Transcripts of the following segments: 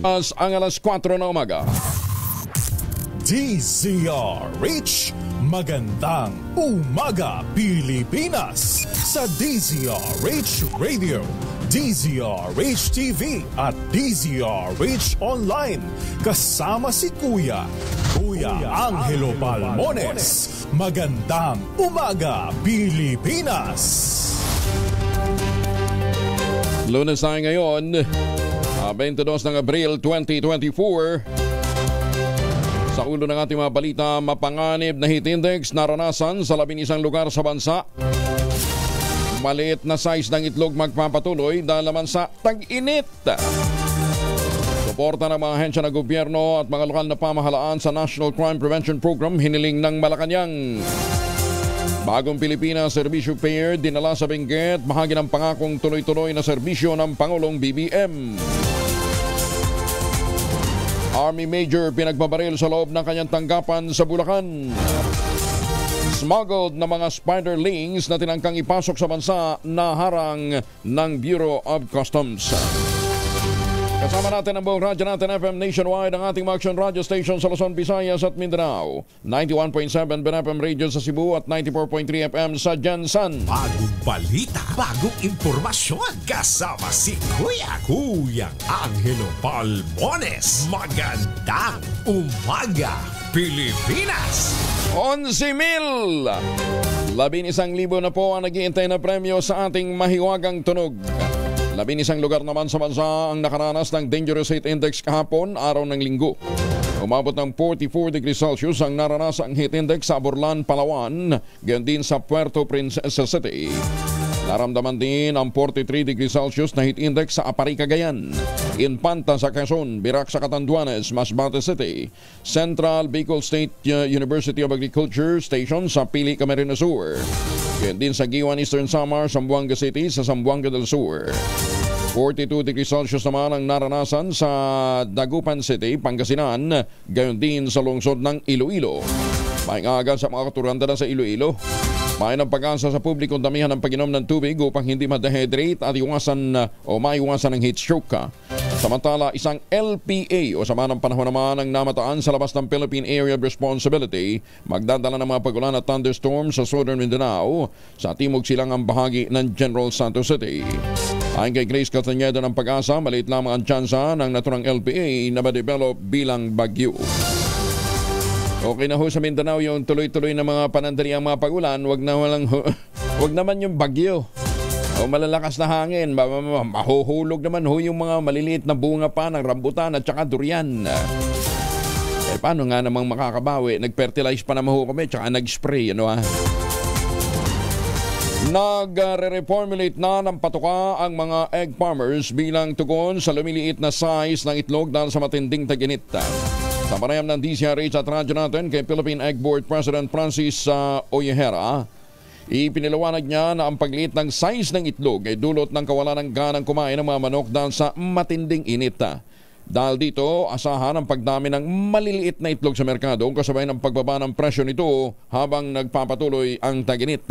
Ang alas 4 na umaga. DZRH, magandang umaga Pilipinas. Sa DZRH Radio, DZRH TV at DZRH Online. Kasama si Kuya Angelo Palmones. Magandang umaga Pilipinas. Lunes tayo ngayon, 22 ng Abril 2024. Sa ulo ng ating mga balita, mapanganib na heat index naranasan sa 11 lugar sa bansa. Maliit na size ng itlog magpapatuloy dahil naman sa tag-init. Suporta ng mga ahensya ng gobyerno at mga lokal na pamahalaan sa National Crime Prevention Program hiniling ng Malacanang. Bagong Pilipinas Serbisyo Fair dinala sa Benguet, bahagi ng pangakong tuloy-tuloy na serbisyo ng Pangulong BBM. Army Major pinagbabaril sa loob ng kanyang tanggapan sa Bulacan. Smuggled na mga spiderlings na tinangkang ipasok sa bansa na harang ng Bureau of Customs. Kasama natin ang buong radyo natin FM nationwide, ang ating mga action radio station sa Luzon, Visayas at Mindanao. 91.7 BNFM Radio sa Cebu at 94.3 FM sa Jensan. Bagong balita, bagong impormasyon. Kasama si Kuya Angelo Palmones. Magandang umaga Pilipinas. 11,000! 11,000 na po ang nag-iintay na premyo sa ating mahiwagang tunog. 11 lugar naman sa bansa ang nakaranas ng Dangerous Heat Index kahapon, araw ng Linggo. Umabot ng 44 degrees Celsius ang naranasang heat index sa Borlan, Palawan, gayon din sa Puerto Princesa City. Naramdaman din ang 43 degrees Celsius na heat index sa Apari, Cagayan, Infanta sa Quezon, Birac sa Catanduanes, Masbate City, Central Bicol State University of Agriculture Station sa Pili, Camarines Sur. Yan din sa Giwan Eastern Samar, Zamboanga City sa Zamboanga del Sur. 42 degrees Celsius naman ang naranasan sa Dagupan City, Pangasinan, gayon din sa lungsod ng Iloilo. May aga sa mga katuranda na sa Iloilo. May ng pag-asa sa publikong damihan ng pag-inom ng tubig upang hindi ma-dehydrate at maiwasan ng heat stroke. Samantala, isang LPA o sama ng panahon naman ang namataan sa labas ng Philippine Area of Responsibility, magdadala ng mga pagulan at thunderstorms sa Southern Mindanao sa timog silangang bahagi ng General Santos City. Ayon kay Grace Castañeda ng pag-asa, maliit lamang ang tsansa ng naturang LPA na ma-develop bilang bagyo. Okay na ho sa Mindanao yung tuloy-tuloy na mga panandaliang mga pagulan, wag naman yung bagyo. O malalakas na hangin, mahuhulog naman ho yung mga maliliit na bunga pa ng rambutan at saka durian. Paano nga namang makakabawi? Nag-fertilize pa naman ho kami, tsaka nag-spray, Nagre-reformulate na ng patuka ang mga egg farmers bilang tugon sa lumiliit na size ng itlog dahil sa matinding tag-init. Sa panayam ng DZRH at radyo natin kay Philippine Egg Board President Francis Oyehera, ipiniliwanag niya na ang pagliit ng size ng itlog ay dulot ng kawalan ng ganang kumain ng mga manok dahil sa matinding init. Dahil dito, asahan ang pagdami ng maliliit na itlog sa merkado kasabay ng pagbaba ng presyo nito habang nagpapatuloy ang tag-init.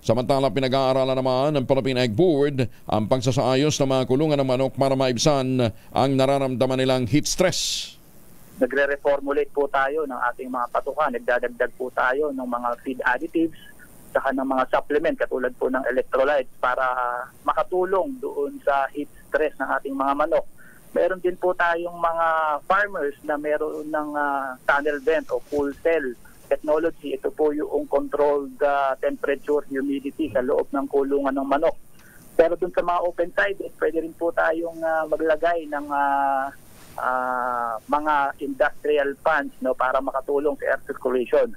Samantala, pinag-aaralan naman ng Philippine Egg Board ang pagsasaayos ng mga kulungan ng manok para maibsan ang nararamdaman nilang heat stress. Nagre-reformulate po tayo ng ating mga patuka. Nagdadagdag po tayo ng mga feed additives saka ng mga supplement katulad po ng electrolytes para makatulong doon sa heat stress ng ating mga manok. Meron din po tayong mga farmers na meron ng tunnel vent o full cell technology. Ito po yung controlled temperature, humidity sa loob ng kulungan ng manok. Pero dun sa mga open-sided, pwede rin po tayong maglagay ng mga industrial fans para makatulong sa air circulation.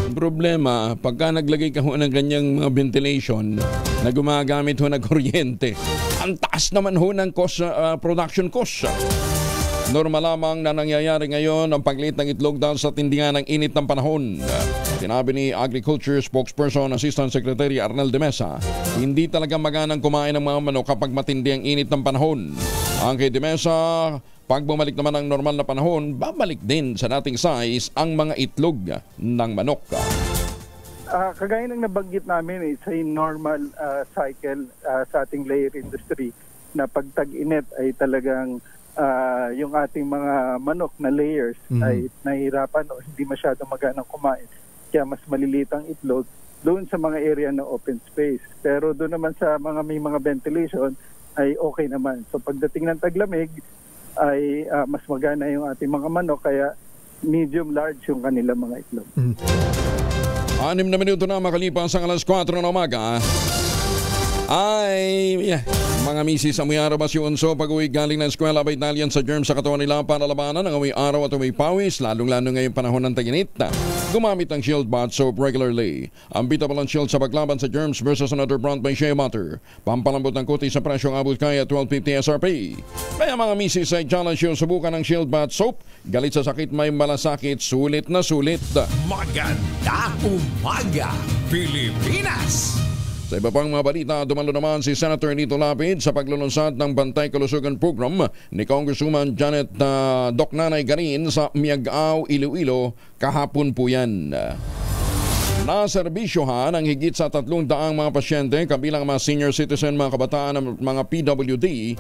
Ang problema, pagka naglagay ka ho ng ganyang mga ventilation na gumagamit ho ng kuryente, ang taas naman ho ng production cost. Normal lamang na nangyayari ngayon ang pagliit ng itlog dahil sa tindingan ng init ng panahon. Sinabi ni Agriculture Spokesperson Assistant Secretary Arnel de Mesa, hindi talaga maganang kumain ng mga manok kapag matindi ang init ng panahon. Ang kay de Mesa, pag bumalik naman ang normal na panahon, babalik din sa dating size ang mga itlog ng manok. Kagaya ng nabanggit namin, it's a normal cycle sa ating layer industry na pag tag-init ay talagang yung ating mga manok na layers ay nahihirapan o hindi masyadong maganang kumain. Kaya mas maliliit ang itlog doon sa mga area na open space. Pero doon naman sa mga may mga ventilation ay okay naman. So pagdating ng taglamig ay mas magana yung ating mga manok, kaya medium large yung kanilang mga itlog. 6 na minuto na makalipas ang alas 4 ng umaga. Mga misis, amoy araw ba si Unso pag-uwi galing ng eskwela ba Italian sa germs sa katawan nila para labanan ang amoy araw at amoy pawis, lalong-lalo ngayong panahon ng taginit. Gumamit ng Shield Bath Soap regularly. Ang Bitabalan Shield sa paglaban sa germs versus another brand by Shea Butter. Pampalambot ng kuti sa presyong abot kaya 12.50 SRP. Kaya mga misis ay challenge yung subukan ng Shield Bath Soap. Galit sa sakit may malasakit, sulit na sulit. Magandang umaga, Pilipinas! Sa iba pang mga balita, dumalo naman si Senator Lito Lapid sa paglulunsad ng Bantay Kalusugan Program ni Congresswoman Janet Doc Nanay Garin sa Miagao, Iloilo. Kahapon po yan. Naserbisyohan ang higit sa 300 mga pasyente kabilang mga senior citizen, mga kabataan at mga PWD.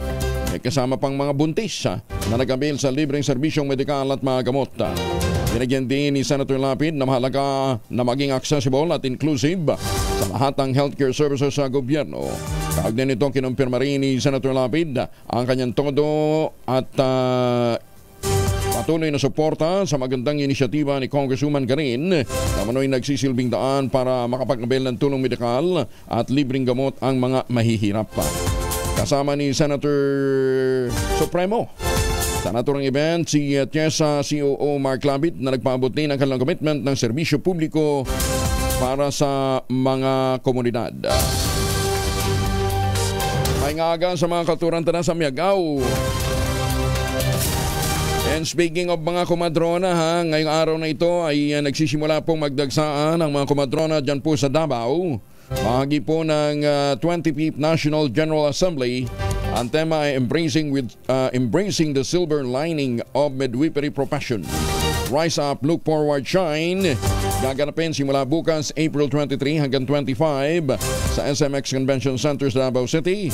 May kasama pang mga buntis na nag-avail sa libreng serbisyong medikal at mga gamot. Binigyan din ni Senator Lapid na mahalaga na maging accessible at inclusive sa lahat ng healthcare services sa gobyerno. Kaugnay nito, kinumpirma rin ni Senator Lapid ang kanyang todo at patuloy na suporta sa magandang inisyatiba ni Congresswoman Garin na manoy nagsisilbing daan para makapag-avail ng tulong medikal at libreng gamot ang mga mahihirap. Kasama ni Senator Supremo sa naturang event, si Tiesa COO Mark Labit na nagpaabot din ang kanilang commitment ng serbisyo publiko para sa mga komunidad. May ngaga sa mga katuranta sa Miagao. And speaking of mga komadrona, ngayong araw na ito ay nagsisimula pong magdagsaan ang mga komadrona dyan po sa Davao. Bahagi po ng 25th National General Assembly. Ang tema ay embracing the silver lining of midwifery profession. Rise up, look forward, shine. Gaganapin simula bukas April 23 hanggang 25 sa SMX Convention Center sa Davao City.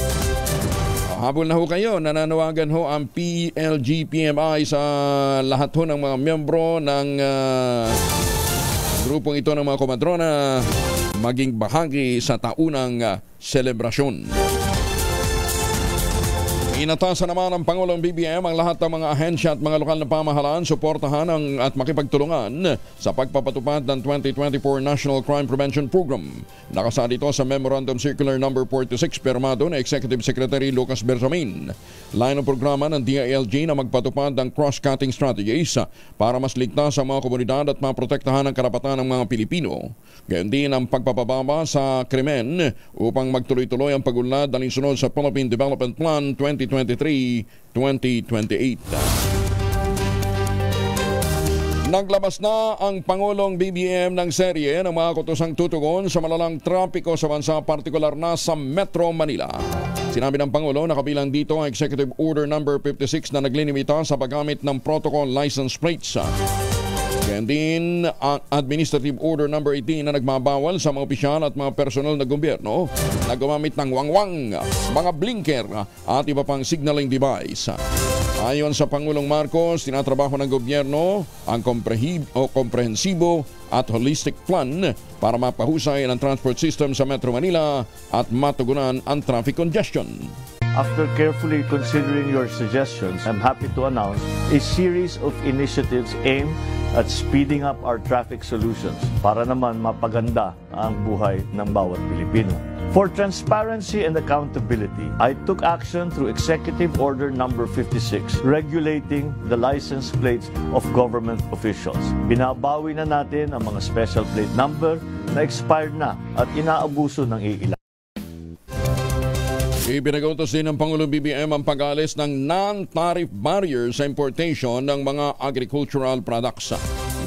Habol na ho kayo, nananawagan ho ang PLG-PMI sa lahat ho ng mga miyembro ng grupong ito ng mga komadrona maging bahagi sa taunang selebrasyon. Inatasan naman ng Pangulong BBM ang lahat ng mga ahensya at mga lokal na pamahalaan suportahan at makipagtulungan sa pagpapatupad ng 2024 National Crime Prevention Program. Nakasali ito sa Memorandum Circular No. 46 pirmado na Executive Secretary Lucas Bersamin. Line ng programa ng DILG na magpatupad ng cross-cutting strategies para mas ligtas sa mga komunidad at maprotektahan ang karapatan ng mga Pilipino. Gayon din ang pagpapababa sa krimen upang magtuloy-tuloy ang pag-unlad alinsunod sa Philippine Development Plan 2023-2028. Naglabas na ang Pangulong BBM ng serye ng mga kutusang tutugon sa malalang trapiko sa bansa, partikular na sa Metro Manila. Sinabi ng Pangulo na kabilang dito ang Executive Order No. 56 na naglinimita sa paggamit ng protocol license plates. Ganyan din ang Administrative Order No. 18 na nagmabawal sa mga opisyal at mga personal na gobyerno na gumamit ng wangwang, mga blinker at iba pang signaling device. Ayon sa Pangulong Marcos, tinatrabaho ng gobyerno ang komprehensibo at holistic plan para mapahusay ang transport system sa Metro Manila at matugunan ang traffic congestion. After carefully considering your suggestions, I'm happy to announce a series of initiatives aimed at speeding up our traffic solutions para naman mapaganda ang buhay ng bawat Pilipino. For transparency and accountability, I took action through Executive Order No. 56 regulating the license plates of government officials. Binabawi na natin ang mga special plate number na expired na at inaabuso ng iilan. Ipinag-utos din ng Pangulong BBM ang pag-alis ng non-tariff barriers sa importation ng mga agricultural products.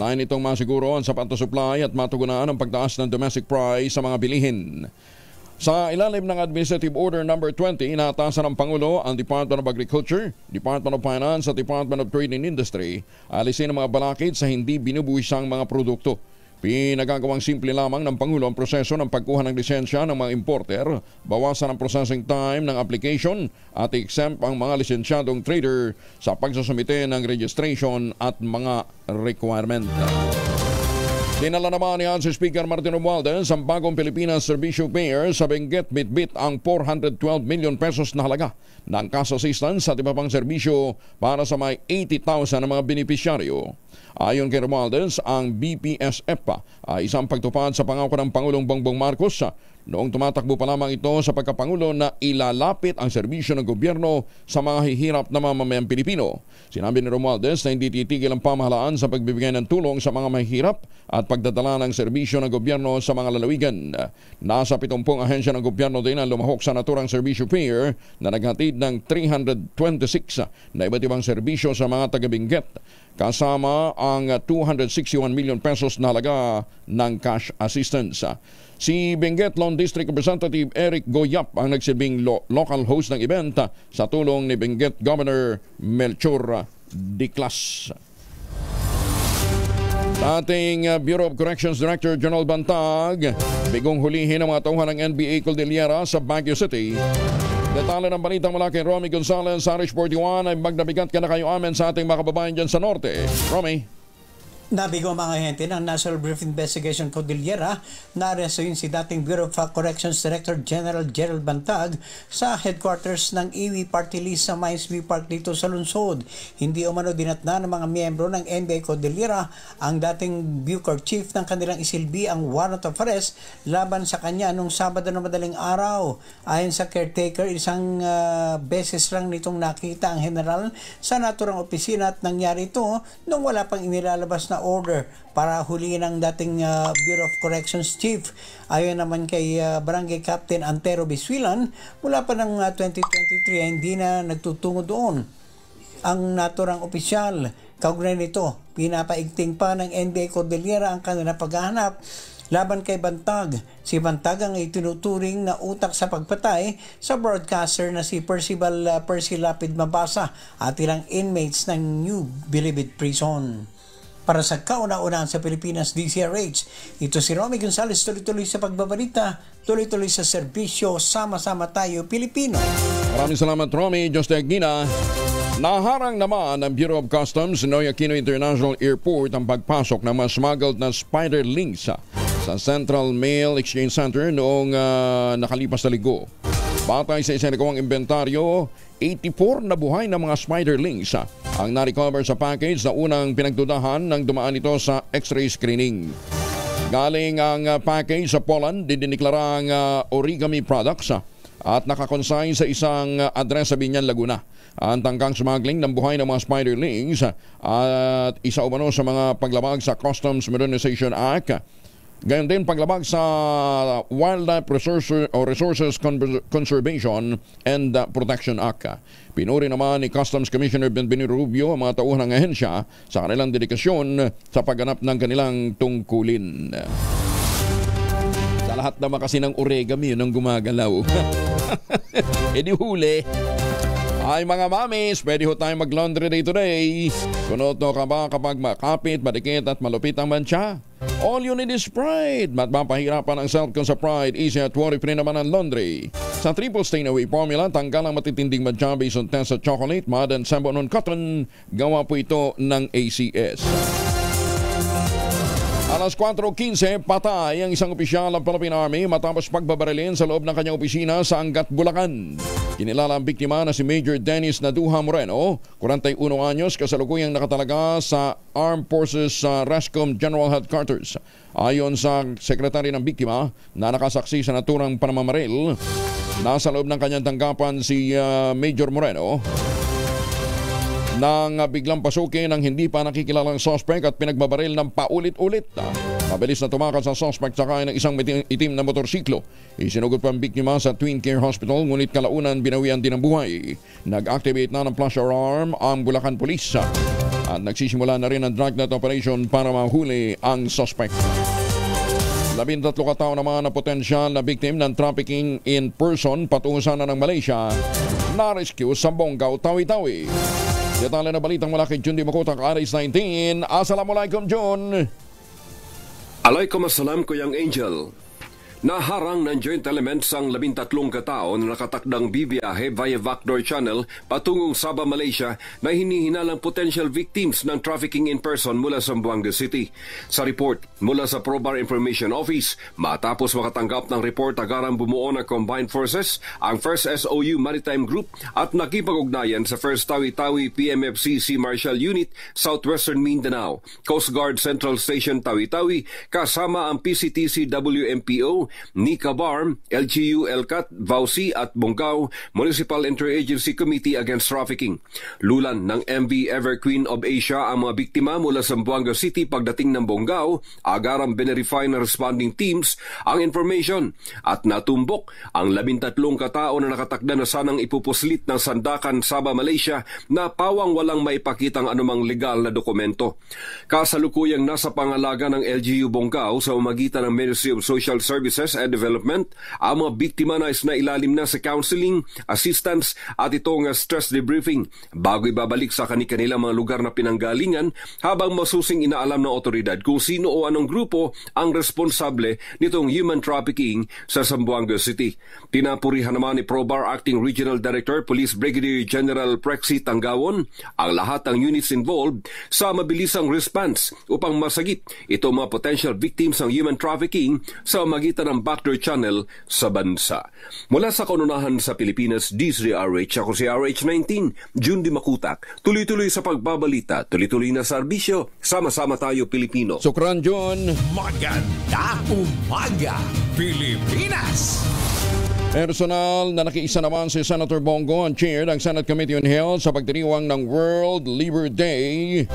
Lain itong masiguro ang sapat na supply at matugunan ang pagtaas ng domestic price sa mga bilihin. Sa ilalim ng Administrative Order No. 20, inaatasan ng Pangulo ang Department of Agriculture, Department of Finance at Department of Trade and Industry alisin ang mga balakid sa hindi binubuhisang mga produkto. Pinagagawang simple lamang ng Pangulo ang proseso ng pagkuha ng lisensya ng mga importer, bawasan ang processing time ng application at exempt ang mga lisensyadong trader sa pagsasumite ng registration at mga requirement. Dinala naman ni si Speaker Martin Romualdez ang bagong Pilipinas Servicio Payer sa Benguet bitbit ang 412 million pesos na halaga ng cash assistance at iba pang serbisyo para sa may 80,000 na mga benepisyaryo. Ayon kay Romualdez, ang BPSF ay isang pagtupad sa pangako ng Pangulong Bongbong Marcos noong tumatakbo pa lamang ito sa pagkapangulo na ilalapit ang serbisyo ng gobyerno sa mga hihirap na mamamayang Pilipino. Sinabi ni Romualdez na hindi titigil ang pamahalaan sa pagbibigay ng tulong sa mga mahihirap at pagdadala ng serbisyo ng gobyerno sa mga lalawigan. Nasa 70 ahensya ng gobyerno din ang lumahok sa naturang Servicio Payer na naghatid ng 326 na iba't ibang serbisyo sa mga taga-Benguet, kasama ang 261 million pesos na halaga ng cash assistance. Si Benguet Lone District Representative Eric Goyap ang nagsilbing local host ng event sa tulong ni Benguet Governor Melchor Diclas. Ating Bureau of Corrections Director General Bantag, bigong hulihin ang mga tauhan ng NBA Cordillera sa Baguio City. Detalye ng balita mula kay Romy Gonzalez, Irish 41 ay magnabigat ka na kayo amin sa ating mga kababayan dyan sa norte. Romy? Nabigo ang mga ahente ng National Bureau of Investigation Cordillera na arestuhin si dating Bureau of Corrections Director General Gerald Bantag sa headquarters ng Iwi Party List sa Mines View Park dito sa lungsod. Hindi umano dinatna ng mga miyembro ng NBA Cordillera ang dating Bucor Chief ng kanilang isilbi ang warrant of arrest laban sa kanya nung Sabado na madaling araw. Ayon sa caretaker, isang beses lang nitong nakita ang general sa naturang opisina at nangyari ito nung wala pang inilalabas na order para huliin ang dating Bureau of Corrections Chief. Ayon naman kay Barangay Captain Antero Biswilan, mula pa ng 2023 hindi na nagtutungo doon ang naturang opisyal. Kaugnay nito, pinapaigting pa ng NBA Cordillera ang kanilang paghahanap laban kay Bantag. Si Bantag ang itinuturing na utak sa pagpatay sa broadcaster na si Percy Lapid Mabasa at ilang inmates ng New Bilibid Prison. Para sa kauna-unahan sa Pilipinas DZRH, ito si Romy Gonzalez, tuloy-tuloy sa pagbabalita, tuloy-tuloy sa serbisyo, sama-sama tayo Pilipino. Maraming salamat Romy, Just Agina. Naharang naman ng Bureau of Customs Noy Aquino International Airport ang pagpasok ng mga smuggled na spiderlings sa Central Mail Exchange Center noong nakalipas na linggo. Batay sa isinagawang inventaryo, 84 na buhay na mga spiderlings ang na-recover sa package na unang pinagdudahan nang dumaan ito sa x-ray screening. Galing ang package sa Poland, diniklarang origami products at nakakonsign sa isang address sa Binyan, Laguna. Ang tangkang smuggling ng buhay ng mga spiderlings at isa umano sa mga paglabag sa Customs Modernization Act. Gayon din paglabag sa Wildlife Resources Conservation and Protection Act. Pinuri naman ni Customs Commissioner Benveniro Rubio ang mga tauhan ng ahensya sa kanilang dedikasyon sa pagganap ng kanilang tungkulin. Sa lahat naman kasi ng origami yun ang gumagalaw. E di huli. Ay mga mamis, pwede ho tayong mag-laundry day today. Kunoto ka ba kapag makapit, madikit at malupit ang mancha? All you need is Pride. Mapapahirapan ang self-con sa Pride. Easy at worry-free naman ang laundry. Sa triple stain away formula, tanggal ang matitinding mancha based on test sa chocolate, mud and sambo non cotton. Gawa po ito ng ACS. Alas 4:15, patay ang isang opisyal ng Philippine Army matapos pagbabarilin sa loob ng kanyang opisina sa Angat, Bulacan. Kinilala ang biktima na si Major Dennis Naduha Moreno, 41 anyos, kasalukuyang nakatalaga sa Armed Forces Rascom General Headquarters. Ayon sa sekretary ng biktima na nakasaksi sa naturang panamamaril, nasa loob ng kanyang tanggapan si Major Moreno nang biglang pasukin ng hindi pa nakikilalang suspect at pinagbabaril ng paulit-ulit. Mabilis na tumakas ang suspect sakay ng isang itim na motorsiklo. Isinugot pa ang biktima sa Twin Care Hospital, ngunit kalaunan binawian din ang buhay. Nag-activate na ng flash alarm ang Bulacan Police at nagsisimula na rin ang dragnet operation para mahuli ang suspect. 13 katao naman na potensyal na victim ng trafficking in person patungo sana ng Malaysia na-rescue sa Bonggao, Tawi-Tawi. Detalye na balitang mula kay Jun Di Makotak, Aris 19. Assalamualaikum, Jun. Alay kamasalam ko yang Angel. Naharang ng Joint Elements ang 13 katao na nakatakdang bibiyahe via Backdoor Channel patungong Sabah, Malaysia na hinihinalang potential victims ng trafficking in person mula sa Zamboanga City. Sa report mula sa Probar Information Office, matapos makatanggap ng report agarang bumuo ng Combined Forces ang 1st SOU Maritime Group at nakipag-ugnayan sa 1st Tawi-Tawi PMFC Sea Marshal Unit, Southwestern Mindanao, Coast Guard Central Station Tawi-Tawi, kasama ang PCTC WMPO, Nika Barm, LGU Elcat, Vauci at Bongao Municipal Interagency Committee Against Trafficking. Lulan ng MV Everqueen of Asia ang mga biktima mula sa Zamboanga City pagdating ng Bongao, agarang binerify ng responding teams ang information at natumbok ang 13 katao na nakatakda na sanang ipupuslit ng Sandakan, Sabah, Malaysia na pawang walang maipakitang anumang legal na dokumento. Kasalukuyang nasa pangalaga ng LGU Bongao sa umagitan ng Ministry of Social Services and Development, ang mga biktima na ilalim na sa counseling, assistance at itong stress debriefing bago ibabalik sa kanilang mga lugar na pinanggalingan habang masusing inaalam ng otoridad kung sino o anong grupo ang responsable nitong human trafficking sa Zamboanga City. Tinapurihan naman ni Probar Acting Regional Director Police Brigadier General Prexy Tanggawon ang lahat ng units involved sa mabilisang response upang masagip itong mga potential victims ng human trafficking sa magitan ng Backdoor Channel sa bansa. Mula sa kaununahan sa Pilipinas, DZRH, ako si RH19, June Di Makutak. Tuloy-tuloy sa pagbabalita, tuloy-tuloy na serbisyo. Sama-sama tayo, Pilipino. Sukran, John. Maganda umaga, Pilipinas! Personal na nakiisa naman si Senator Bongo ang chair ng Senate Committee on Health sa pagdiriwang ng World Liver Day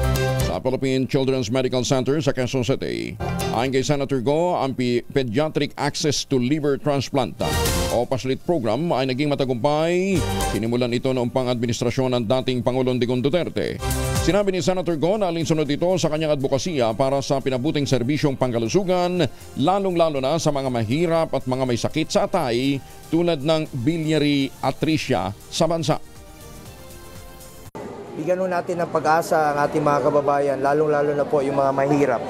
sa Philippine Children's Medical Center sa Quezon City. Ayon kay Senator Go, ang Pediatric Access to Liver Transplant o PASLIT program ay naging matagumpay. Sinimulan ito noong pang-administrasyon ng dating Pangulong Digong Duterte. Sinabi ni Senator Go na alinsunod ito sa kanyang advokasya para sa pinabuting serbisyong pangkalusugan, lalong-lalo na sa mga mahirap at mga may sakit sa atay tulad ng biliary atresia sa bansa. Bigyan natin ng pag-asa ang ating mga kababayan, lalong-lalo na po yung mga mahirap.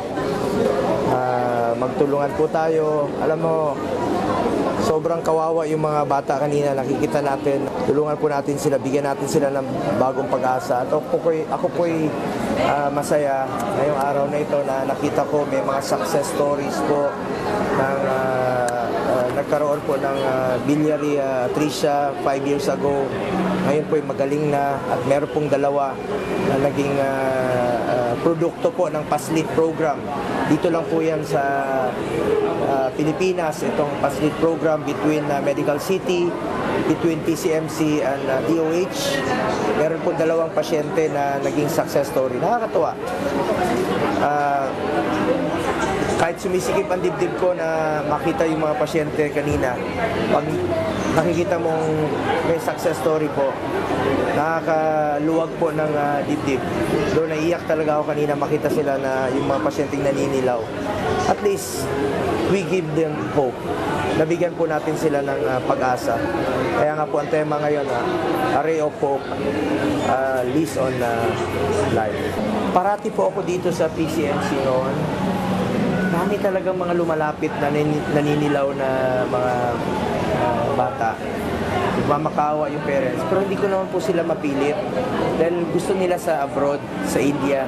Magtulungan po tayo. Alam mo, sobrang kawawa yung mga bata kanina, nakikita natin. Tulungan po natin sila, bigyan natin sila ng bagong pag-asa. At ako po'y masaya ngayong araw na ito na nakita ko may mga success stories po ng nagkaroon po ng biliary atresia 5 years ago. Ngayon po magaling na at meron pong dalawa na naging produkto po ng PASLIT program. Dito lang po yan sa Pilipinas, itong PASLIT program between Medical City, between PCMC and DOH. Meron po dalawang pasyente na naging success story. Nakakatuwa. Kahit sumisikip ang dibdib ko na makita yung mga pasyente kanina, pag nakikita mong may success story po, nakakaluwag po ng dibdib. Doon naiyak talaga ako kanina makita sila na yung mga pasyenteng naninilaw. At least, we give them hope. Nabigyan po natin sila ng pag-asa. Kaya nga po ang tema ngayon, Array of Hope, Lease on Life. Parati po ako dito sa PCMC noon. Dami talagang mga lumalapit na naninilaw na mga bata. Nagmamakawa yung parents. Pero hindi ko naman po sila mapilit. Dahil gusto nila sa abroad, sa India.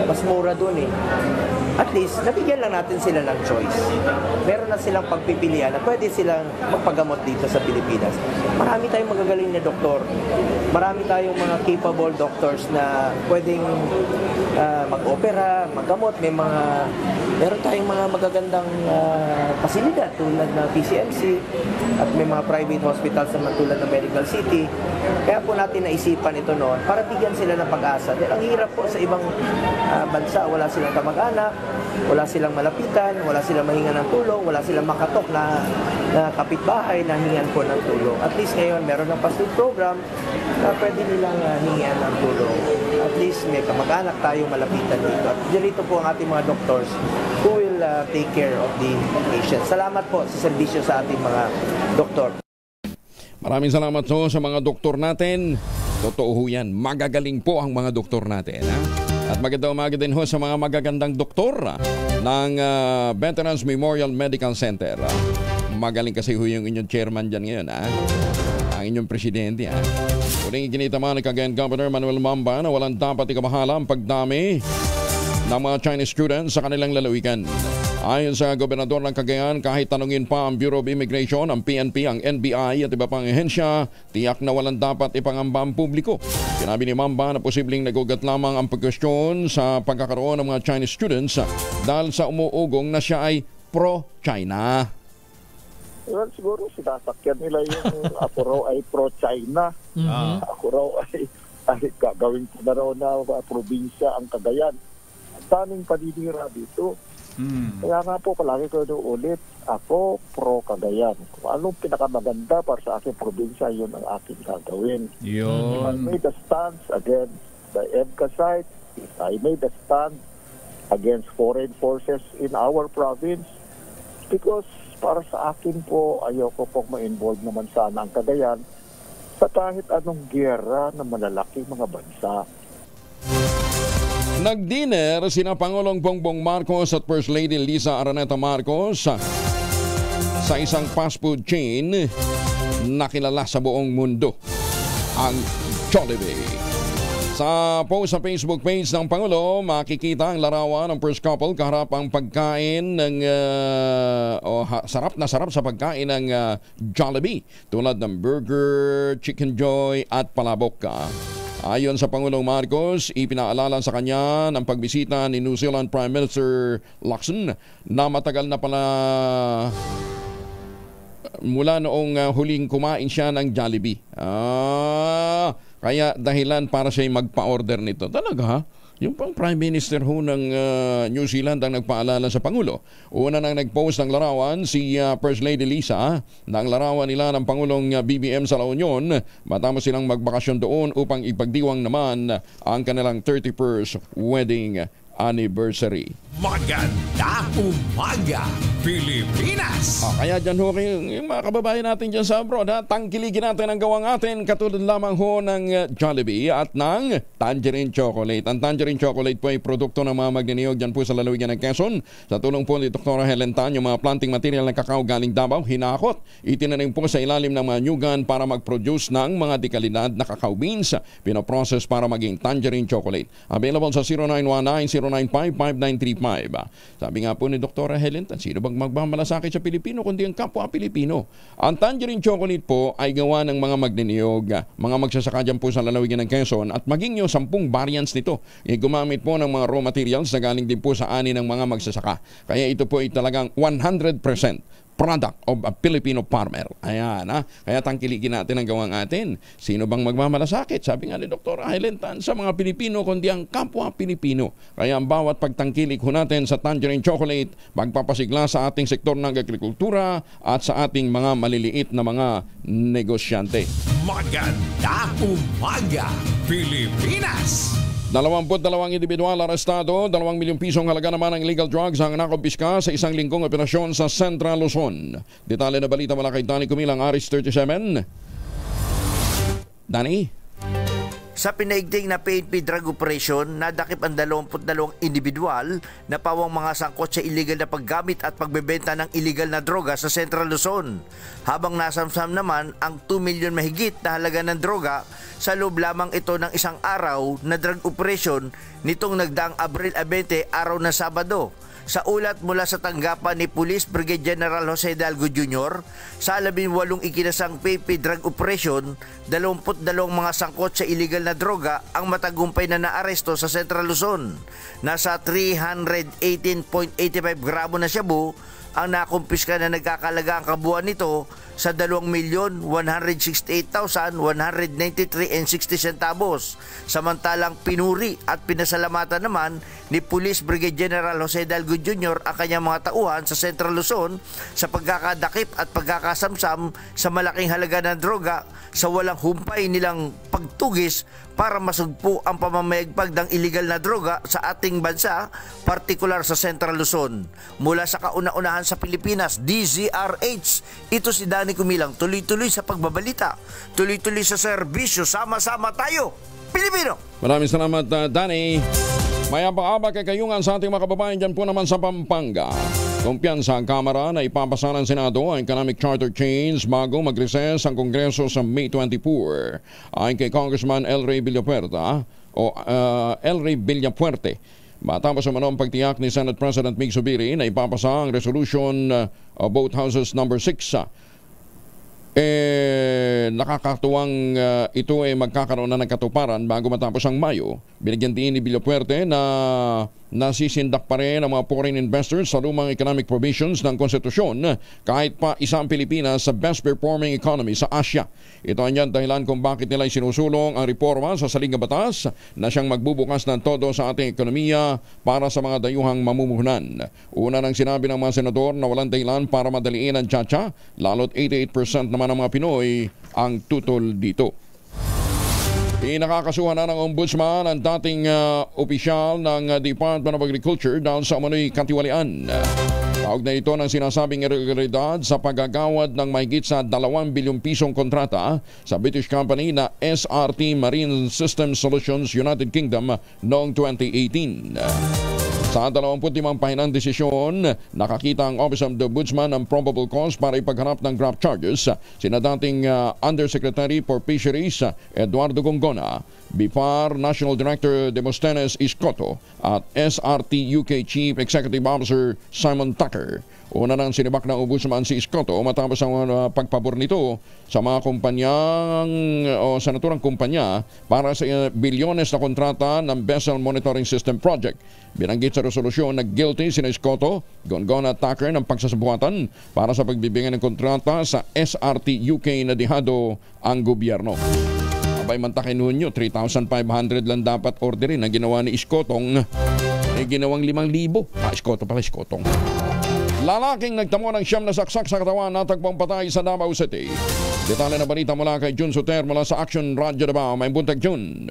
Mas mura doon eh. At least, nabigyan lang natin sila ng choice. Meron na silang pagpipilian na pwede silang magpagamot dito sa Pilipinas. Marami tayong magagaling na doktor. Marami tayong mga capable doctors na pwedeng mag-opera, maggamot. Meron tayong mga magagandang pasilidad tulad ng PCMC at may mga private hospitals naman tulad ng Medical City. Kaya po natin naisipan ito noon para bigyan sila ng pag-asa. Dahil ang hirap po sa ibang bansa, wala silang kamag-anak, wala silang malapitan, wala silang mahinga ng tulong, wala silang makatok na kapitbahay na hingan po ng tulong. At least ngayon, meron ng PASLIT program na pwede nilang hingian ng tulong. At least may kamag-anak tayong malapitan dito. At dito po ang ating mga doctors who will take care of the patient. Salamat po sa serbisyo sa ating mga doktor. Maraming salamat po sa mga doktor natin. Totoo yan, magagaling po ang mga doktor natin. Ha? At magandang umaga din ho sa mga magagandang doktor ng Veterans Memorial Medical Center. Magaling kasi ho yung inyong chairman dyan ngayon, ang inyong presidente. Muling ikinitama ni Cagayan Governor Manuel Mamba na walang dapat ikabahala ang pagdami ng mga Chinese students sa kanilang lalawigan. Ayon sa gobernador ng Cagayan, kahit tanungin pa ang Bureau of Immigration, ang PNP, ang NBI at iba pang ehensya, tiyak na walang dapat ipangamba ang publiko. Sinabi ni Mamba na posibleng nagugat lamang ang pagkwestiyon sa pagkakaroon ng mga Chinese students dahil sa umuugong na siya ay pro-China. Well, siguro sinasakyan nila yung ako raw ay pro-China. Ako raw ay gagawin ko na raw na probinsya ang Cagayan. Ang daming paninira dito. Kaya nga po, palagi ko ulit, ako pro-Cagayan. Kung anong pinakamaganda para sa aking probinsya, yun ang aking gagawin. If I made a stance against the EDCA site, if I made a stand against foreign forces in our province, because para sa akin po, ayoko pong ma-involve naman sana ang Cagayan sa kahit anong giyera na malalaking mga bansa. Nag-dinner sina Pangulong Bongbong Marcos at First Lady Liza Araneta Marcos sa isang fast food chain na kilala sa buong mundo, ang Jollibee. Sa post sa Facebook page ng Pangulo, makikita ang larawan ng first couple kaharap ang pagkain ng sarap na sarap sa pagkain ng Jollibee tulad ng burger, chicken joy at palabok. Ayon sa Pangulong Marcos, ipinaalala sa kanya ng pagbisita ni New Zealand Prime Minister Lachlan na matagal na pala mula noong huling kumain siya ng Jollibee. Kaya dahilan para siya magpa-order nito. Talaga ha? Yung pang Prime Minister ho ng New Zealand ang nagpaalala sa Pangulo. Una nang nag-post ng larawan si First Lady Liza na ang larawan nila ng Pangulong BBM sa La Union matapos silang magbakasyon doon upang ipagdiwang naman ang kanilang 31st wedding anniversary. Maganda umaga, Pilipinas! Kaya dyan ho yung mga kababayan natin dyan sa abroad, tangkiligin natin ang gawang atin katulad lamang ho ng Jollibee at ng Tangerine Chocolate. Ang Tangerine Chocolate po ay produkto ng mga magniniyog dyan po sa lalawigan ng Quezon. Sa tulong po ni Dr. Helen Tan, yung mga planting material ng kakao galing Davao, hinakot. Itinanim po sa ilalim ng mga nyugan para mag-produce ng mga dekalidad na cacao beans. Pinoprocess para maging Tangerine Chocolate. Available sa 0919-095-5935. Sabi nga po ni Dr. Helen Tan, sino bang magmamalasakit sa Pilipino kundi ang kapwa Pilipino? Ang Tangerine Chocolate po ay gawa ng mga magniniyog, mga magsasaka dyan po sa lalawigan ng Quezon at maging yung 10 variants nito. Gumamit po ng mga raw materials na galing din po sa ani ng mga magsasaka. Kaya ito po ay talagang 100% product of a Filipino farmer. Ayan, kaya tangkiligin natin ang gawang atin. Sino bang magmamalasakit? Sabi nga ni Dr. Helen Tan, sa mga Pilipino kundi ang kapwa Pilipino. Kaya ang bawat pagtangkilig ho natin sa Tangerine Chocolate, magpapasigla sa ating sektor ng agrikultura at sa ating mga maliliit na mga negosyante. Maganda umaga, Pilipinas! 22 individual arestado, 2 milyong pisong halaga naman ang illegal drugs ang nakumpiska sa isang linggong operasyon sa Central Luzon. Detalye na balita mula kay Danny Kumilang, Aris 37. Danny? Sa pinaigting na PNP drug operation, nadakip ang 22 individual na pawang mga sangkot sa illegal na paggamit at pagbebenta ng illegal na droga sa Central Luzon. Habang nasamsam naman ang 2 milyon mahigit na halaga ng droga sa loob lamang ito ng isang araw na drug operation nitong nagdaang Abril 20, araw na Sabado. Sa ulat mula sa tanggapan ni Police Brigade General Jose Hidalgo Jr., sa 18 ikinasang PNP drug operation, 22 mga sangkot sa illegal na droga ang matagumpay na naaresto sa Central Luzon. Nasa 318.85 gramo na shabu ang nakumpiska na nagkakalaga ang kabuuan nito sa 2,168,193.60 centavos. Samantalang pinuri at pinasalamatan naman ni Police Brigade General Jose Hidalgo Jr. ang kanyang mga tauhan sa Central Luzon sa pagkakadakip at pagkakasamsam sa malaking halaga ng droga sa walang humpay nilang pagtugis para masugpo ang pamamayagpag ng illegal na droga sa ating bansa, partikular sa Central Luzon. Mula sa kauna-unahan sa Pilipinas, DZRH, ito si Danny Kumilang, tuloy-tuloy sa pagbabalita, tuloy-tuloy sa serbisyo, sama-sama tayo, Pilipino! Maraming salamat, Danny. Mayabang-abang kayungan sa ating mga kababayan dyan po naman sa Pampanga. Kumpiyansa ang Kamara na ipapasa ng Senado ang economic charter change bago mag-recess ang Kongreso sa May 24. Ayon kay Congressman El Rey Villapuerte. Matapos naman ang pagtiyak ni Senate President Mig Zubiri na ipapasa ang resolution of both houses number 6. Nakakatuwang ito ay magkakaroon na ng katuparan bago matapos ang Mayo. Binigyan din ni Villapuerte na nasisindak pa rin ang mga foreign investors sa lumang economic provisions ng konstitusyon kahit pa isang Pilipinas sa best performing economy sa Asia. Ito ang yan dahilan kung bakit nila sinusulong ang reforma sa saligang batas na siyang magbubukas ng todo sa ating ekonomiya para sa mga dayuhang mamumuhunan. Una nang sinabi ng mga senador na walang dahilan para madaliin ang tsa-tsa, lalo't 88% naman ng mga Pinoy ang tutol dito. Nakakasuhan na ng ombudsman ang dating opisyal ng Department of Agriculture dahil sa umano'y katiwalian. Tawag na ito ng sinasabing irregularidad sa paggagawad ng mahigit sa 2 bilyong pisong kontrata sa British company na SRT Marine System Solutions United Kingdom noong 2018. Sa 25 pahinang desisyon, nakakita ang Office of the Ombudsman ng probable cause para ipagharap ng graft charges sina dating Undersecretary for Fisheries Eduardo Gongona, BIFAR National Director Demosthenes Iscoto at SRT UK Chief Executive Officer Simon Tucker. Una nang sinibak ng Ombudsman si Iscoto matapos ang pagpabor nito sa mga kumpanyang o sa naturang kumpanya para sa bilyones na kontrata ng Vessel Monitoring System Project. Binanggit sa resolusyon na guilty si Iscoto, Gongona at Tucker ng pagsasabuatan para sa pagbibigay ng kontrata sa SRT UK na dihado ang gobyerno. Abay mantakin nyo, 3,500 lang dapat orderin ang ginawa ni Iscotong. Ginawang 5,000. Iscoto pala, Iscotong. Lalaking nagtamo ng siyam na saksak sa katawan natagpong patay sa Davao City. Detalye na balita mula kay Jun Soter mula sa Action Radio Davao. May buntag Jun.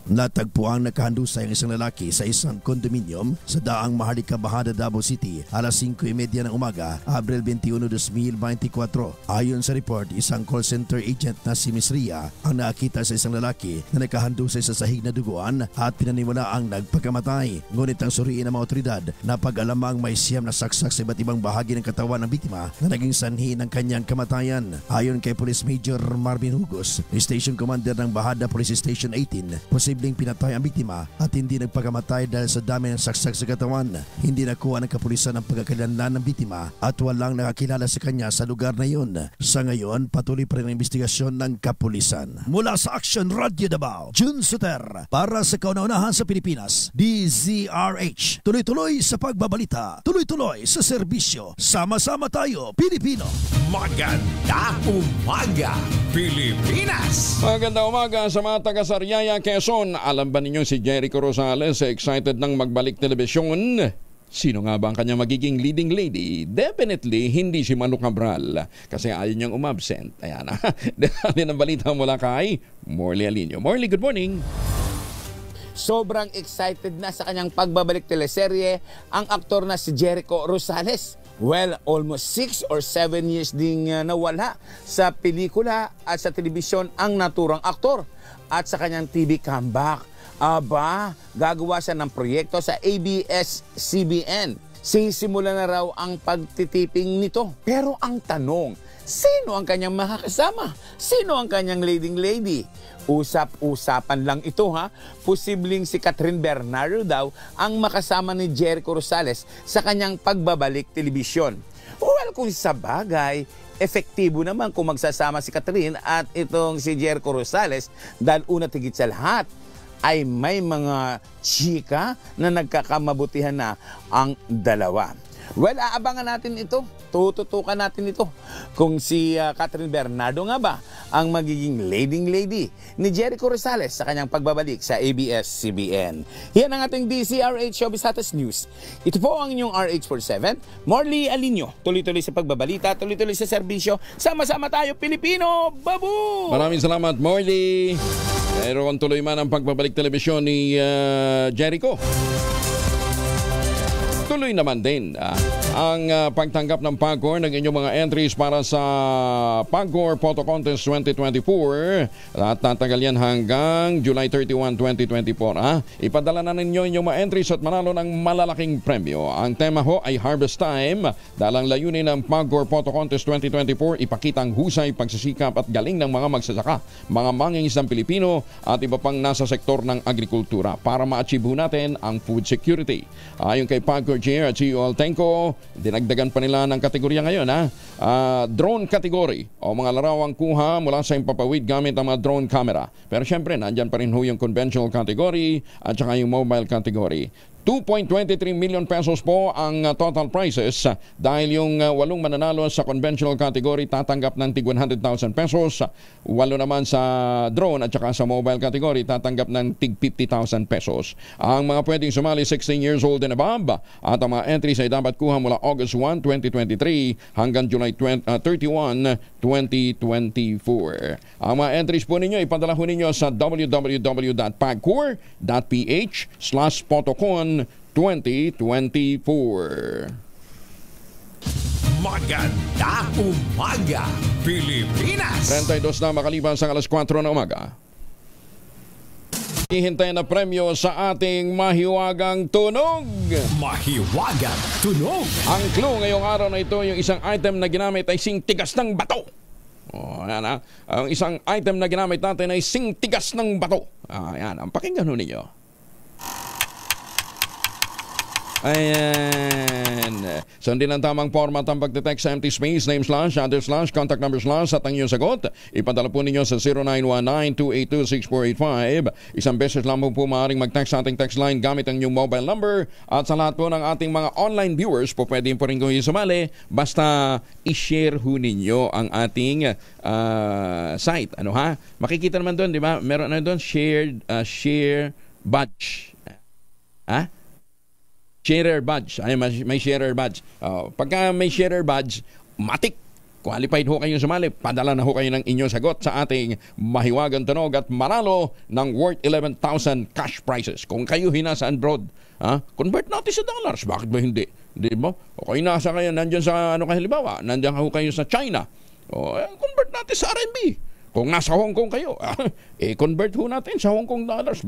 Natagpuang nakahandusay ang isang lalaki sa isang kondominium sa Daang Maharlika, Bahada, Davao City alas 5:30 ng umaga, Abril 21, 2024. Ayon sa report, isang call center agent na si Miss Ria ang nakita sa isang lalaki na nakahandusay sa sahig na duguan at pinaniwala ang nagpagkamatay. Ngunit ang suriin ng mga otoridad na pag-alamang may siyam na saksak sa iba't ibang bahagi ng katawan ng biktima na naging sanhi ng kanyang kamatayan. Ayon kay Police Major Marvin Hugos, Station Commander ng Bahada Police Station 18, posibleng pinatay ang biktima at hindi nagpakamatay dahil sa dami ng saksak sa katawan. Hindi nakuha ng kapulisan ang pagkakakilanlan ng biktima at walang nakakilala sa kanya sa lugar na iyon. Sa ngayon, patuloy pa rin ang investigasyon ng kapulisan. Mula sa Action Radio Davao, Jun Soter para sa kauna-unahan sa Pilipinas, DZRH. Tuloy-tuloy sa pagbabalita, tuloy-tuloy sa serbisyo. Sama-sama tayo, Pilipino. Maganda umaga, Pilipinas! Maganda umaga sa mga taga-Sariaya, Quezon. Alam ba ninyo si Jericho Rosales excited nang magbalik telebisyon? Sino nga ba ang kanya magiging leading lady? Definitely hindi si Manu Cabral kasi ayaw niyang umabsent. Ayan na. Dahil ng balita mula kay Morley Alinio. Morley, good morning. Sobrang excited na sa kanyang pagbabalik teleserye ang aktor na si Jericho Rosales. Well, almost 6 or 7 years ding nawala sa pelikula at sa telebisyon ang naturang aktor. At sa kanyang TV comeback, gagawa siya ng proyekto sa ABS-CBN. Sisimula na raw ang pagtitiping nito. Pero ang tanong, sino ang kanyang makakasama? Sino ang kanyang leading lady? Usap-usapan lang ito ha. Posibleng si Catherine Bernardo daw ang makasama ni Jericho Rosales sa kanyang pagbabalik telebisyon. Well, kung sa bagay, efektibo naman kung magsasama si Catherine at itong si Jericho Rosales dahil una tigit sa lahat ay may mga chika na nagkakamabutihan na ang dalawa. Well, aabangan natin ito. Tututukan natin ito. Kung si Catherine Bernardo nga ba ang magiging leading lady ni Jericho Rosales sa kanyang pagbabalik sa ABS-CBN. Yan ang ating DZRH Showbiz Status News. Ito po ang inyong RH47, Morley Alinio. Tuloy-tuloy sa pagbabalita, tuloy-tuloy sa serbisyo. Sama-sama tayo, Pilipino! Babu! Maraming salamat, Morley. Mayroon tuloy man ang pagbabalik telebisyon ni Jericho. Tuloy naman din ang pagtanggap ng PAGCOR ng inyong mga entries para sa PAGCOR Photo Contest 2024 at tatagal yan hanggang July 31, 2024. Ipadala na ninyo inyong mga entries at manalo ng malalaking premyo. Ang tema ho ay Harvest Time. Dalang layunin ng PAGCOR Photo Contest 2024, ipakita ang husay, pagsisikap at galing ng mga magsasaka, mga mangingisdang Pilipino at iba pang nasa sektor ng agrikultura para ma-achieve natin ang food security. Ayon kay PAGCOR Chair at CEO Altenco, dinagdagan pa nila ng kategorya ngayon. Drone category o mga larawang kuha mula sa impapawid gamit ang mga drone camera. Pero syempre, nandyan pa rin ho yung conventional category at saka yung mobile category. 2.23 million pesos po ang total prizes dahil yung 8 mananalo sa conventional category tatanggap ng tig 100,000 pesos, 8 naman sa drone at saka sa mobile category tatanggap ng tig 50,000 pesos. Ang mga pwedeng sumali 16 years old and above at ang mga entries ay dapat kuha mula August 1, 2023 hanggang July 31, 2024. Ang mga entries po ninyo ipadala ho ninyo sa www.pagcor.ph/photocon 2024. Maganda umaga, Pilipinas! 32 na makaliban sa alas 4 na umaga. Hihintay na premyo sa ating mahiwagang tunog. Mahiwagang tunog. Ang clue ngayong araw na ito, yung isang item na ginamit ay singtigas ng bato. Ayan. Ang isang item na ginamit natin ay singtigas ng bato. Ayan, ang pakinggan ho ninyo. Ayan. Sundin ang tamang format ang pagdetext sa empty space, name slash, address slash, contact number slash at ang iyong sagot. Ipadala po ninyo sa 0919-282-6485. Isang beses lamang po maaaring mag-text sa ating text line gamit ang inyong mobile number. At sa lahat po ng ating mga online viewers, po pwede po rin kayo sumali. Basta i-share ho ninyo ang ating site. Ano ha? Makikita naman doon, di ba? Meron na doon, share badge. Ha? Sharer badge. Ay, may sharer badge. Pagka may sharer badge, matik. Qualified ho kayong sumali. Padala na ho kayo ng inyong sagot sa ating mahiwagang tunog at manalo ng worth 11,000 cash prizes. Kung kayo hinasa abroad, convert natin sa dollars. Bakit ba hindi? Di ba? O kayo nasa kayo, nandyan sa, halimbawa, nandyan ho kayo sa China. Convert natin sa RMB. Kung nasa Hong Kong kayo, convert ho natin sa Hong Kong dollars.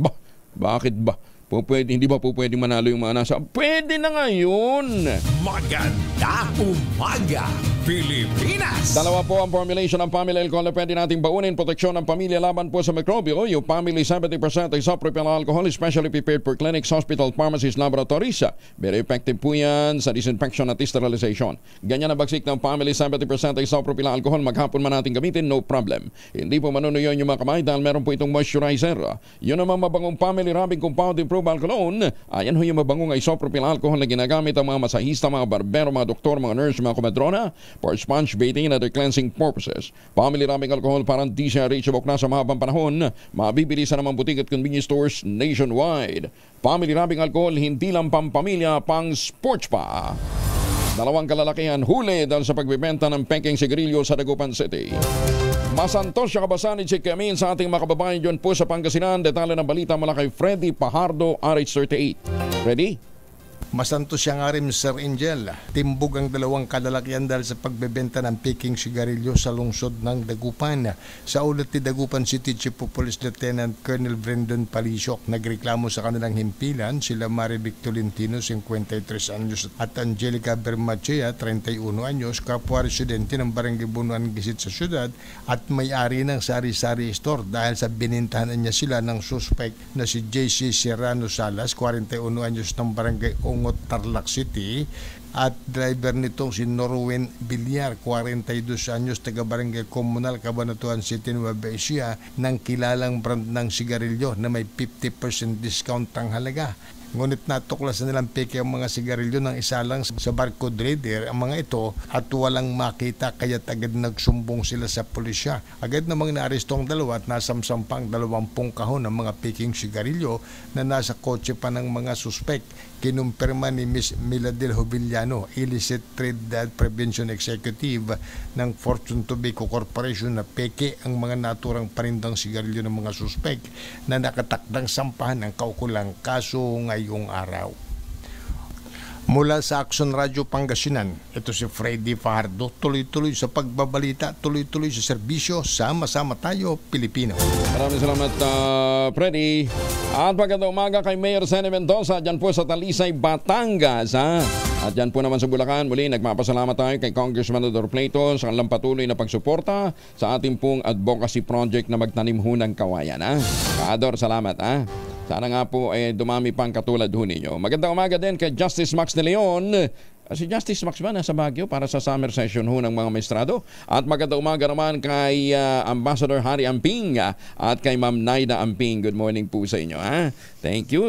Bakit ba? Hindi ba po pwede manalo yung mga nasa? Pwede na ngayon! Maganda umaga, Pilipinas! Dalawa po ang formulation ng Family Alcohol na pwede nating baunin. Proteksyon ng pamilya laban po sa mikrobyo. Yung Family 70% isopropyl alcohol, especially prepared for clinics, hospital, pharmacies, laboratories. Very effective po yan sa disinfection at sterilization. Ganyan ang bagsik ng Family 70% isopropyl alcohol. Maghapon man natin gamitin, no problem. Hindi po manunuyo yung mga kamay dahil meron po itong moisturizer. Yun naman mabangong Family Rubbing Compound Improved Alcohol. Ayan ho yung mabangong isopropyl alcohol na ginagamit ang mga masahista, mga barbero, mga doktor, mga nurse, mga komadrona for sponge bathing and other cleansing purposes. Family Rubbing Alcohol parang di siya reachable na sa mahabang panahon. Mabibili sa namang butik at convenience stores nationwide. Family Rubbing Alcohol, hindi lang pampamilya, pang sports pa. Dalawang kalalakihan huli dahil sa pagbibenta ng peking sigarilyo sa Dagupan City. Masantos siya kabasan ni Chick Amin sa ating mga kababayan dyan po sa Pangasinan. Detalye ng balita mula kay Freddy Pajardo, RH38. Ready? Masantos siya nga rin, Sir Angel. Timbog ang dalawang kalalakihan dahil sa pagbebenta ng peking sigarilyo sa lungsod ng Dagupan. Sa ulat ni Dagupan City Chief of Police Lieutenant Colonel Brendan Palisok, nagreklamo sa kanilang himpilan sila Marivic Tolentino, 53 anyos, at Angelica Bermachea, 31 anyos, kapwa residente ng Barangay Bunuan Gisit sa syudad at may-ari ng sari-sari store dahil sa binintahan niya sila ng suspect na si JC Serrano Salas, 41 anyos ng Barangay Ongot, Tarlac City, at driver nitong si Norwin Villar, 42 anyos, taga Barangay Comunal, Cabanatuan City, Nueva Ecija, ng kilalang brand ng sigarilyo na may 50% discount ang halaga. Ngunit natuklasan nilang peke ang mga sigarilyo ng isa lang sa barcode reader ang mga ito at walang makita, kaya't agad nagsumbong sila sa pulisya. Agad namang naaresto ang dalawa at nasamsampang 20 kahon ng mga peking sigarilyo na nasa kotse pa ng mga suspect. Kinumpirma ni Ms. Miladel Jovillano, Illicit Trade Prevention Executive ng Fortune Tobacco Corporation, na peke ang mga naturang panindang sigarilyo ng mga suspect na nakatakdang sampahan ng kaukulang kaso ngayong araw. Mula sa Action Radio Pangasinan, ito si Freddy Fajardo, tuloy-tuloy sa pagbabalita, tuloy-tuloy sa serbisyo, sama-sama tayo, Pilipino. Maraming salamat, Freddy. At magandang umaga kay Mayor Sene Mendoza, dyan po sa Talisay, Batangas. At dyan po naman sa Bulacan, muli nagpapasalamat tayo kay Congressman Ador Plato sa kanilang patuloy na pagsuporta sa ating pong advocacy project na magtanim ho ng kawayan. Ador, salamat. Sana nga po dumami pang katulad ho ninyo. Magandang umaga din kay Justice Max de Leon. Si Justice Max ba nasa Baguio para sa summer session ho ng mga maestrado? At magandang umaga naman kay Ambassador Harry Amping at kay Ma'am Naida Amping. Good morning po sa inyo. Thank you.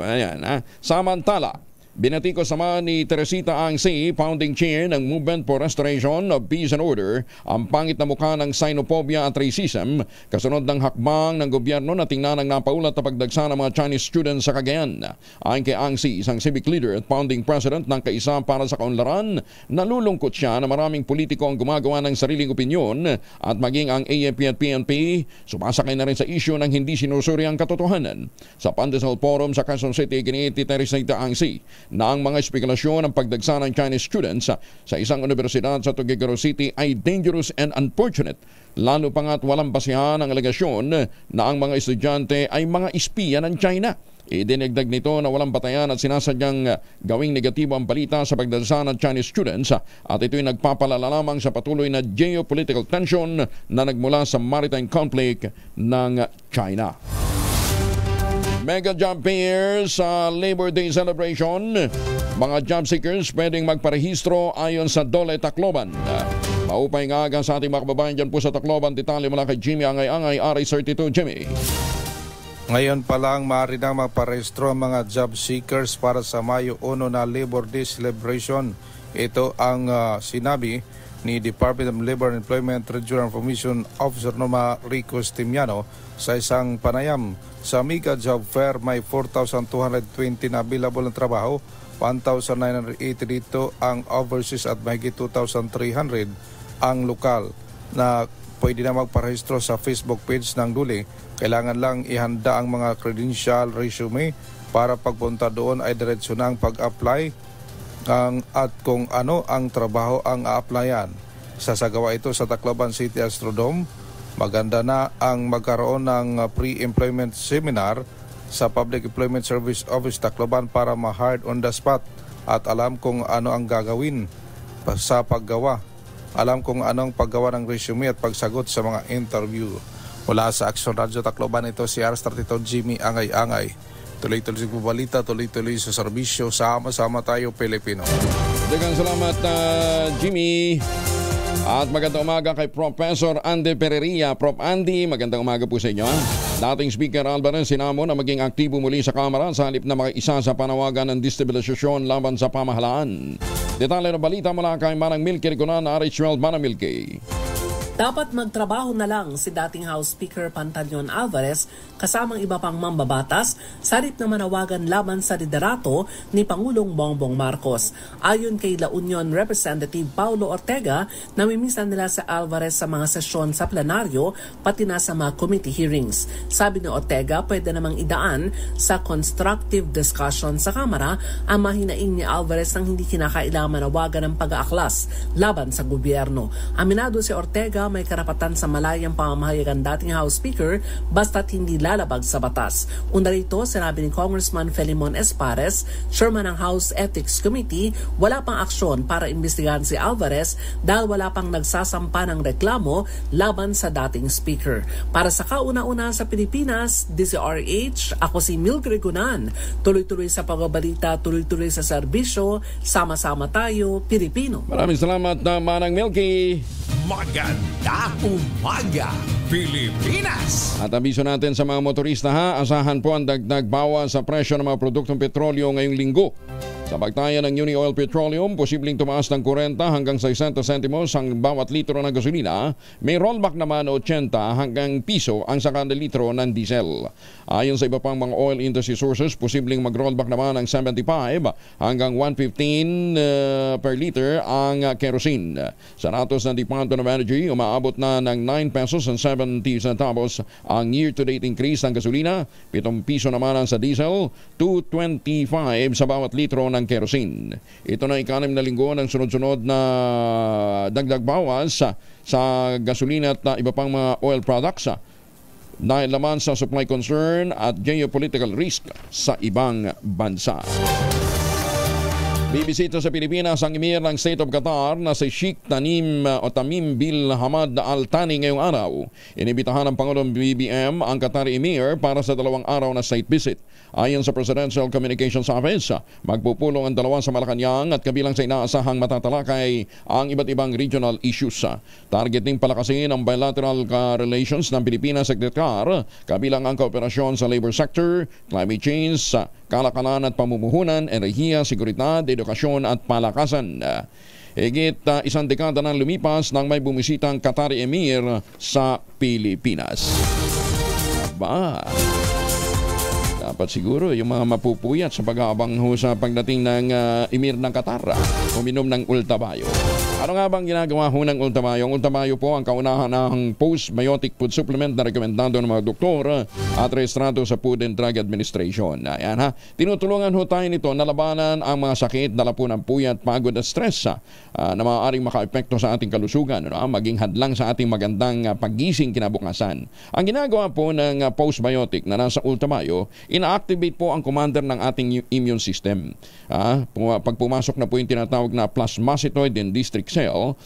Ayan, samantala, binati ko sama ni Teresita Angsi, founding chair ng Movement for Restoration of Peace and Order, ang pangit na mukha ng xenophobia at racism kasunod ng hakbang ng gobyerno na tingnan ang napaulat na pagdagsa ng mga Chinese students sa Cagayan. Ayon kay Angsi, isang civic leader at founding president ng Kaisa para sa Kaunlaran, nalulungkot siya na maraming politiko ang gumagawa ng sariling opinyon at maging ang AFP at PNP sumasakay na rin sa isyu ng hindi sinusuri ang katotohanan. Sa Pandesal Forum sa Quezon City, giniti Teresita Angsi na ang mga espekulasyon ng pagdagsa ng Chinese students sa isang universidad sa Tuguegarao City ay dangerous and unfortunate. Lalo pa nga't walang basihan ang alegasyon na ang mga estudyante ay mga espiya ng China. Idinagdag nito na walang batayan at sinasadyang gawing negatibo ang balita sa pagdagsa ng Chinese students at ito'y nagpapalala lamang sa patuloy na geopolitical tension na nagmula sa maritime conflict ng China. Mega job fairs sa Labor Day celebration. Mga job seekers pwedeng magparehistro ayon sa Dole Tacloban. Maupay nga aga sa ating mga kababayan dyan po sa Tacloban. Detalye mula kay Jimmy Angay-Angay, RA32. Jimmy. Ngayon pa lang maaari nang magparehistro ang mga job seekers para sa Mayo 1 na Labor Day celebration. Ito ang sinabi ni Department of Labor and Employment Regional Information Officer Noma Rico Stimiano sa isang panayam. Sa Mega Job Fair, may 4,220 na available ng trabaho, 1,980 dito ang overseas at mahigit 2,300 ang lokal na pwede na magparehistro sa Facebook page ng DULE. Kailangan lang ihanda ang mga credential resume para pagpunta doon ay diretso na ang pag-apply at kung ano ang trabaho ang a-applyan. Sasagawa ito sa Tacloban City Astrodome. Maganda na ang magkaroon ng pre-employment seminar sa Public Employment Service Office Tacloban para ma-hard on the spot at alam kung ano ang gagawin sa paggawa. Alam kung anong paggawa ng resume at pagsagot sa mga interview. Mula sa Action Radio Tacloban, ito si RS32 Jimmy Angay-Angay. Tuloy-tuloy sa balita, tuloy-tuloy sa serbisyo, sama-sama tayo Pilipino. Dagang salamat Jimmy. At magandang umaga kay Professor Andy Pereria. Prof. Andy, magandang umaga po sa inyo. Dating Speaker Alvarez sinamo na maging aktibo muli sa Kamara sa halip na makiisa sa panawagan ng destabilisasyon laban sa pamahalaan. Detalye na balita mula kay Manang Milky Riconan, RH12 Manang Milky. Dapat magtrabaho na lang si dating House Speaker Pantaleon Alvarez kasamang iba pang mambabatas sa halip na manawagan laban sa liderato ni Pangulong Bongbong Marcos. Ayon kay La Union Representative Paulo Ortega, namimisan nila sa Alvarez sa mga sesyon sa plenaryo pati na sa mga committee hearings. Sabi ni Ortega, pwede namang idaan sa constructive discussion sa Kamara ang mahinaing ni Alvarez nang hindi kinakailangan manawagan ng pag-aaklas laban sa gobyerno. Aminado si Ortega may karapatan sa malayang pamamahayag ang dating House Speaker basta't hindi lalabag sa batas. Una rito, sinabi ni Congressman Felimon Espares, chairman ng House Ethics Committee, wala pang aksyon para imbestigahan si Alvarez dahil wala pang nagsasampa ng reklamo laban sa dating Speaker. Para sa kauna-una sa Pilipinas, DZRH, ako si Milky Riconan. Tuloy-tuloy sa pagbabalita, tuloy-tuloy sa serbisyo, sama-sama tayo, Pilipino. Maraming salamat na Manang Milky. Maganda umaga, Pilipinas! At abiso natin sa mga motorista asahan po ang dagdag bawas sa presyo ng mga produktong petrolyo ngayong linggo. Sa pagtaya ng Uni Oil Petroleum, posibleng tumaas ng 40 hanggang 60 sentimos ang bawat litro ng gasolina. May rollback naman 80 hanggang piso ang sa kada litro ng diesel. Ayon sa iba pang mga oil industry sources, posibleng mag-rollback naman ng 75 hanggang 115 per liter ang kerosene. Sa datos ng Department of Energy, umaabot na ng 9 pesos and 70 centavos ang year-to-date increase ng gasolina. 7 piso naman ang sa diesel, 2.25 sa bawat litro ng ng kerosene. Ito na ika-6 na linggo ng sunod-sunod na dagdag bawas sa gasolina at iba pang mga oil products dahil naman sa supply concern at geopolitical risk sa ibang bansa. Bibisita sa Pilipinas ang Emir ng State of Qatar na si Sheikh Tamim bin Hamad Al Thani ngayong araw. Inibitahan ng Pangulong BBM ang Qatari Emir para sa 2 araw na state visit. Ayon sa Presidential Communications Office, magpupulong ang dalawa sa Malacanang at kabilang sa inaasahang matatalakay ang iba't ibang regional issues. Target ding palakasin ang bilateral relations ng Pilipinas at Qatar, kabilang ang kooperasyon sa labor sector, climate change, kalakalan at pamumuhunan, enerhiya, seguridad, edukasyon at palakasan. Higit 1 dekada nang lumipas nang may bumisitang Qatari Emir sa Pilipinas. Dapat siguro yung mga mapupuyat sa pag-aabang sa pagdating ng Emir ng Qatar, uminom ng Ultabayo. Ano nga bang ginagawa ng Ultabayo? Ang Ultabayo po ang kaunahan ng postbiotic food supplement na rekomendado ng mga doktor at rehistrado sa Food and Drug Administration. Ayan ha. Tinutulungan ho tayo nito na labanan ang mga sakit, dala po ng puyat, pagod at stress na maaaring maka-epekto sa ating kalusugan, maging hadlang sa ating magandang paggising kinabukasan. Ang ginagawa po ng postbiotic na nasa Ultabayo, ina-activate po ang commander ng ating immune system. Pag pumasok na po yung tinatawag na plasmacytoid and district cell,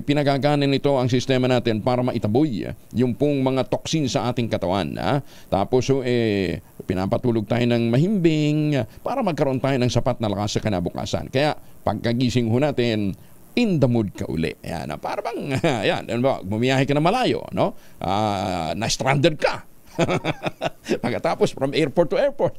pinagaganan nito ang sistema natin para maitaboy yung pong mga toxin sa ating katawan. Tapos pinapatulog tayo ng mahimbing para magkaroon tayo ng sapat na lakas sa kinabukasan. Kaya pagkagising ho natin, in the mood ka uli. Ayan, para bang, bumiyahe ka na malayo, no? Na-stranded ka. Pagkatapos from airport to airport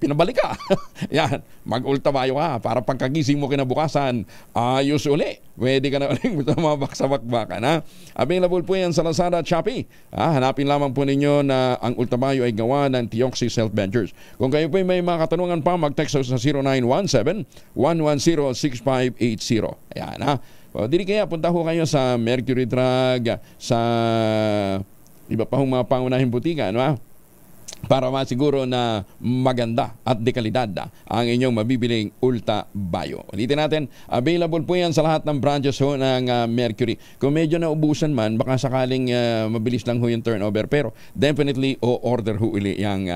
pinabalik ka. Yan, mag-Ultabayo ka para pagkagising mo kinabukasan, ayos uli, pwede ka na uling tumabak sa bakbakan. Available po yan sa Lazada at Shopee. Hanapin lamang po ninyo na ang Ultabayo ay gawa ng Tioxy Self Ventures. Kung kayo po may mga katanungan pa, mag-text sa 0917-110-6580. Ayan ha. Dili kaya punta ho kayo sa Mercury Drug, sa iba pa hong mga pangunahing butika, para masiguro na maganda at dekalidad ang inyong mabibiling Ultabayo. Ulitin natin, available po yan sa lahat ng branches ho ng Mercury. Kung medyo naubusan man, baka sakaling mabilis lang ho yung turnover, pero definitely order ho uli yung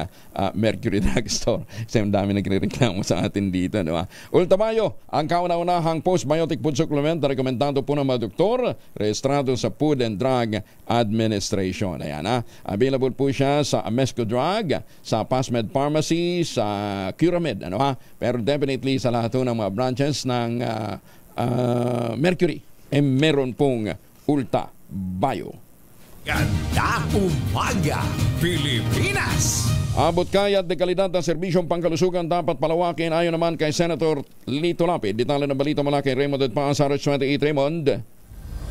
Mercury Drugstore. Kasi ang dami nagre-reklamo sa atin dito. Ultabayo, ang kauna-unahang postbiotic food supplement na rekomendado po ng mga doktor, rehistrado sa Food and Drug Administration. Ayan, available po siya sa Amesco Drug, sa Pasmed Pharmacy, sa Curamed, pero definitely sa lahat ng mga branches ng Mercury, meron pong Ultabayo. Ganda Umaga Pilipinas! Abot kaya at dekalidad ng serbisyong pangkalusugan dapat palawakin ayon naman kay Senator Lito Lapid. Detalye ng balita mula kay Raymond Edpa sa RH28. Raymond.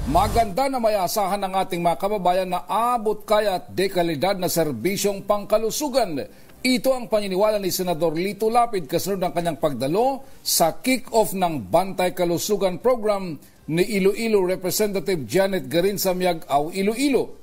Maganda na may asahan ng ating mga kababayan na abot kaya at dekalidad na serbisyong pangkalusugan. Ito ang paniniwala ni Senador Lito Lapid kasunod ng kanyang pagdalo sa kick-off ng Bantay Kalusugan Program ni Iloilo Representative Janet Garin sa Miag-Aw, Iloilo.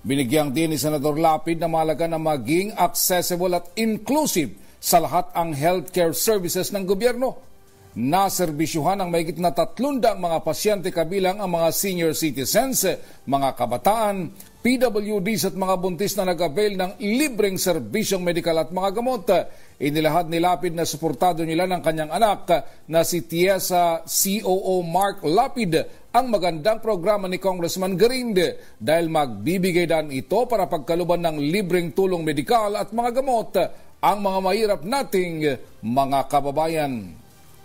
Binigyang din ni Senador Lapid na mahalaga na maging accessible at inclusive sa lahat ang healthcare services ng gobyerno. Naserbisyuhan ang mahigit na 300 mga pasyente kabilang ang mga senior citizens, mga kabataan, PWDs at mga buntis na nag-avail ng libreng serbisyong medikal at mga gamot. Inilahad ni Lapid na suportado nila ng kanyang anak na si Tiesa COO Mark Lapid ang magandang programa ni Congressman Garin dahil magbibigay daan ito para pagkaluban ng libreng tulong medikal at mga gamot ang mga mahirap nating mga kababayan.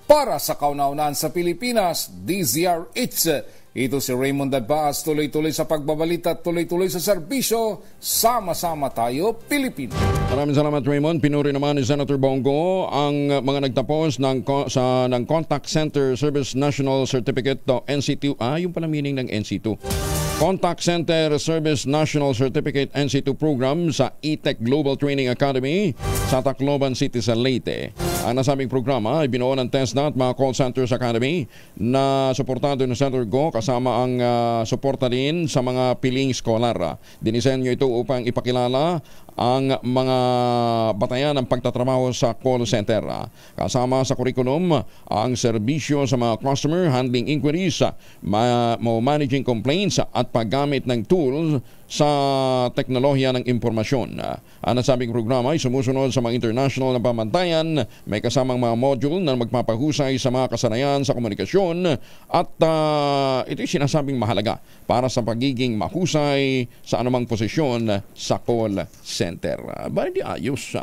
Para sa kauna-unahan sa Pilipinas, DZRH. Ito si Raymond Adbaas, tuloy-tuloy sa pagbabalita at tuloy-tuloy sa serbisyo. Sama-sama tayo, Pilipinas. Maraming salamat, Raymond. Pinuri naman ni Senator Bongo ang mga nagtapos ng Contact Center Service National Certificate to NC2. Yung pala meaning ng NC2. Contact Center Service National Certificate NC2 program sa E-Tech Global Training Academy sa Tacloban City sa Leyte. Ang nasabing programa ay binuo ng TESDA at mga call centers academy na suportado ng Senator Go kasama ang suporta din sa mga piling scholar. Dinisenyo ito upang ipakilala ang mga batayan ng pagtatrabaho sa call center. Kasama sa curriculum ang serbisyo sa mga customer, handling inquiries, managing complaints at paggamit ng tools sa teknolohiya ng impormasyon. Ang nasabing programa ay sumusunod sa mga international na pamantayan, may kasamang mga module na magpapahusay sa mga kasanayan sa komunikasyon at ito'y sinasabing mahalaga para sa pagiging mahusay sa anumang posisyon sa call center. Ba, di ayos.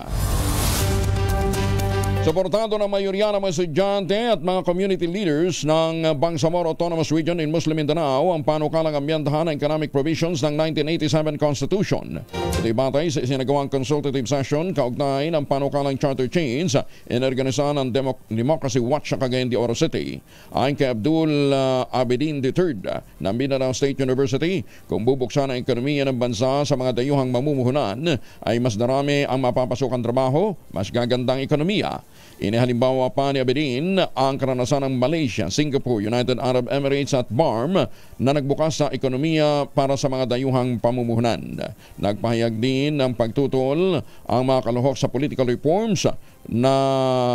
Suportado ng mayorya ng mga estudyante at mga community leaders ng Bangsamoro Autonomous Region in Muslim Mindanao ang panukalang ambientahan ng economic provisions ng 1987 Constitution. Ito'y batay sa isinagawang consultative session kaugnay ng panukalang charter change inorganisahan ng Democracy Watch sa Cagayan de Oro City. Ayon kay Abdul Abedin III ng Mindanao State University, kung bubuksan ang ekonomiya ng bansa sa mga dayuhang mamumuhunan ay mas darami ang mapapasukan trabaho, mas gagandang ekonomiya. Inihalimbawa pa ni Abedin ang karanasan ng Malaysia, Singapore, United Arab Emirates at BARM na nagbukas sa ekonomiya para sa mga dayuhang pamumuhunan. Nagpahayag din ng pagtutol ang mga kaluhok sa political reforms na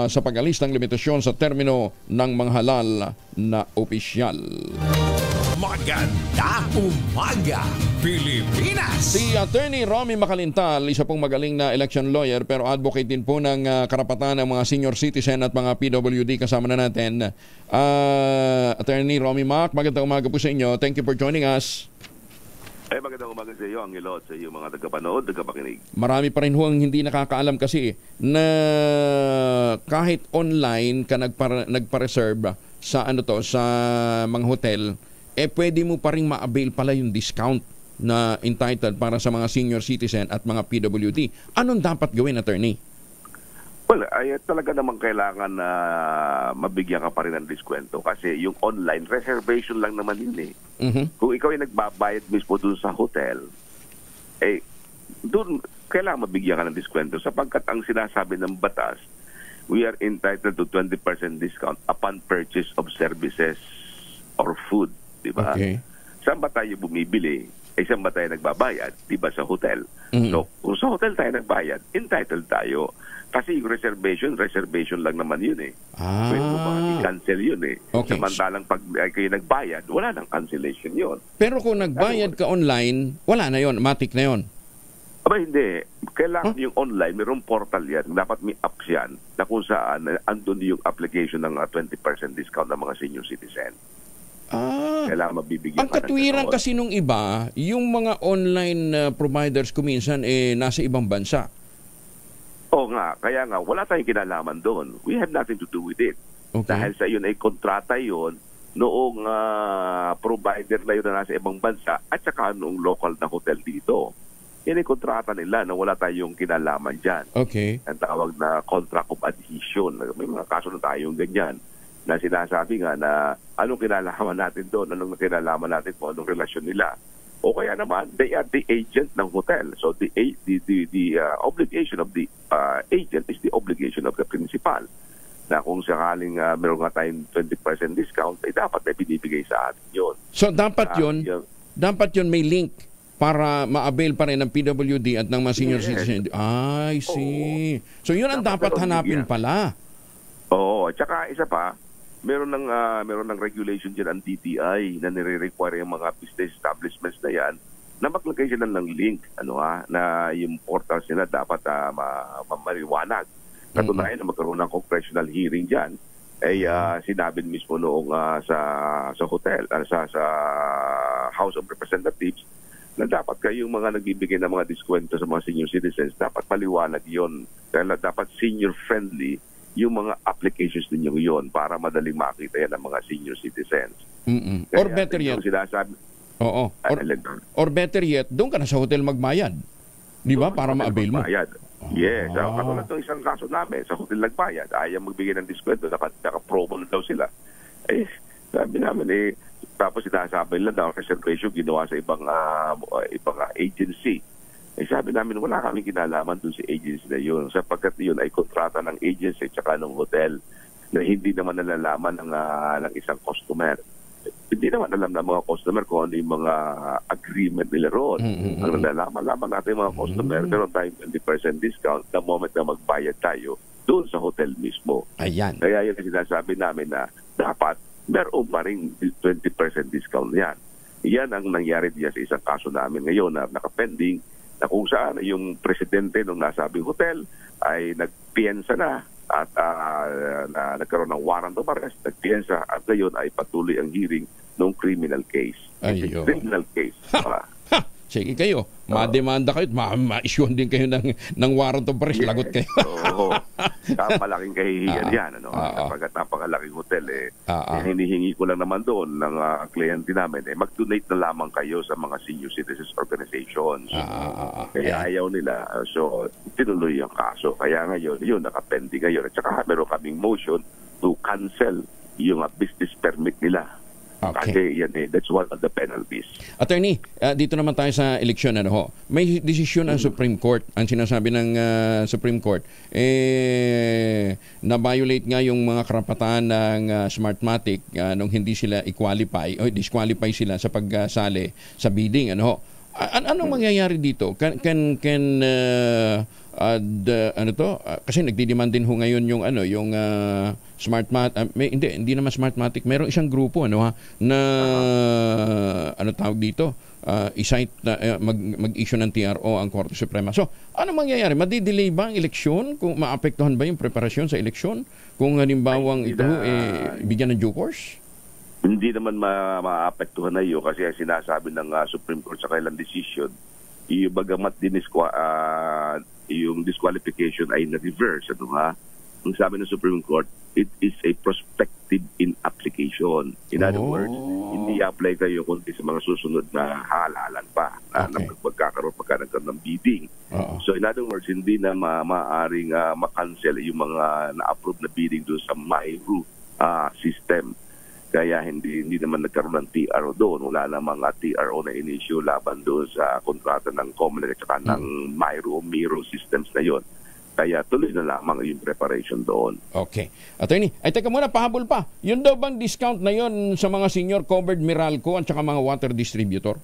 sa pag-alis ng limitasyon sa termino ng mga halal na opisyal. Maganda umaga, Pilipinas! Si Attorney Romy Macalintal, isa pong magaling na election lawyer pero advocate din po ng karapatan ng mga senior citizen at mga PWD. Kasama na natin Attorney Romy Mac, magandang umaga po sa inyo. Thank you for joining us. Magandang umaga sa iyo, Angelo, at sa iyo mga tagapanood, tagapakinig. Marami pa rin ho ang hindi nakakaalam kasi na kahit online ka nagpa-reserve sa sa mga hotel, pwede mo pa rin ma-avail pala yung discount na entitled para sa mga senior citizen at mga PWD. Anong dapat gawin, attorney? Well, ay talaga naman kailangan na mabigyan ka pa rin ng diskwento kasi yung online reservation lang naman yun eh. Kung ikaw ay nagbabayad mismo dun sa hotel, dun kailangan mabigyan ka ng diskwento sapagkat ang sinasabi ng batas, we are entitled to 20% discount upon purchase of services or food. Diba? Okay. Saan ba tayo bumibili? Saan ba tayo nagbabayad? Diba sa hotel? So, kung sa hotel tayo nagbayad, entitled tayo. Kasi yung reservation lang naman yun eh. Pwede mo baka i-cancel yun eh. Okay. Samantalang pag kayo nagbayad, wala nang cancellation yun. Pero kung nagbayad ka online, wala na yun, matik na yun. Aba hindi. Kailangan yung online, mayroong portal yan. Dapat may apps yan na kung saan andun yung application ng 20% discount ng mga senior citizen. Kailangan mabibigyan. Ang katwiran kasi nung iba, yung mga online providers kuminsan nasa ibang bansa. Oo nga, kaya nga wala tayong kinalaman doon. We have nothing to do with it. Okay. Dahil sa yun ay kontrata yun noong provider na yun na nasa ibang bansa at saka noong local na hotel dito. Yan ay kontrata nila na wala tayong kinalaman dyan. Okay. Ang tawag na contract of adhesion. May mga kaso na tayong ganyan na sinasabi nga na anong kinalaman natin doon, anong kinalaman natin kung anong relasyon nila. O kaya naman, they are the agent ng hotel. So the obligation of the agent is the obligation of the principal. Na kung sakaling meron nga tayong 20% discount, ay dapat na binibigay sa atin yun. So dapat yun may link para ma-avail pa rin ng PWD at ng mga senior citizen. I see. So yun ang dapat hanapin pala. Oo, at saka isa pa, meron ng regulation dyan ang DTI na nire-require yung mga business establishments na yan na maglagay sila ng link na yung portals nila dapat mariwanag. Katunayan na magkaroon ng congressional hearing dyan sinabi mismo noong sa hotel sa House of Representatives na dapat kayong mga nagbibigay ng mga diskwento sa mga senior citizens dapat maliwanag yon dahil dapat senior friendly yung mga applications ninyo yon para madaling makita yan ng mga senior citizens. Or better yet, or better yet, doon ka na sa hotel magbayad. Di ba? Para ma-avail mo. Yes. Katulad ng isang kaso namin, sa hotel nagbayad, ayaw magbigay ng diskwento, naka-promo na daw sila. Sabi namin tapos sinasabi nila daw reservation ginawa sa ibang agency. Sabi namin, wala kaming kinalaman dun sa agency na yun sapagkat yun ay kontrata ng agency at saka ng hotel na hindi naman nalalaman ng isang customer. hindi naman alam ng mga customer kung ano yung mga agreement nila roon. Ang nalalaman natin mga customer, meron tayong 20% discount the moment na magbayad tayo doon sa hotel mismo. Ayan. Kaya yun ang sinasabi namin na dapat meron pa rin 20% discount yan. Yan ang nangyari diyan sa isang kaso namin ngayon na nakapending na kung saan yung presidente ng nasabing hotel ay nagpiensa na at na nagkaroon ng warrant of arrest, nagpiensa at ngayon ay patuloy ang hearing ng criminal case. Criminal case. Sige kayo, mademanda kayo, ma-issue din kayo ng warrant of arrest, lagot kayo. Oo. Malaking kahihiyan yan. Kapag napakalaking hotel, hinihingi ko lang naman doon ng kliyente namin, mag-donate na lamang kayo sa mga senior citizens organizations. Kaya ayaw nila. So, tinuloy ang kaso. Kaya ngayon, yun, nakapending ngayon. At saka meron kaming motion to cancel yung business permit nila. Okay. Kasi yan that's one of the penalties. Attorney, dito naman tayo sa eleksyon. May desisyon ang Supreme Court. Ang sinasabi ng Supreme Court, na-violate nga yung mga karapatan ng Smartmatic nung hindi sila i-qualify o disqualify sila sa pagsali sa bidding. Anong mangyayari dito? Kasi nagdidemand din ho ngayon yung Smartmatic, hindi naman Smartmatic, meron isang grupo na tawag dito, mag-issue ng TRO ang Korte Suprema. So, ano mangyayari? Madidelay ba ang eleksyon? Kung maapektuhan ba yung preparasyon sa eleksyon? Kung halimbawang ito bigyan ng due course? Hindi naman maapektuhan na yun kasi sinasabi ng Supreme Court sa kailang decision, yung bagamat yung disqualification ay na-reverse. Ang sabi ng Supreme Court, it is a prospective in application. In other words, hindi apply kayo kundi sa mga susunod na halalan pa na magkakaroon ng bidding. So in other words, hindi na maaaring makancel yung mga na-approve na bidding doon sa MyRU system. Kaya hindi naman nagkaroon ng TRO doon. Wala namang TRO na in-issue laban doon sa kontrata ng Comelec at saka ng MyRU o MIRO systems na yon. Kaya tuloy na lamang yung preparation doon. Okay. Attorney, teka muna, pahabol pa. Yun daw bang discount na yon sa mga senior covered Meralco at saka mga water distributor?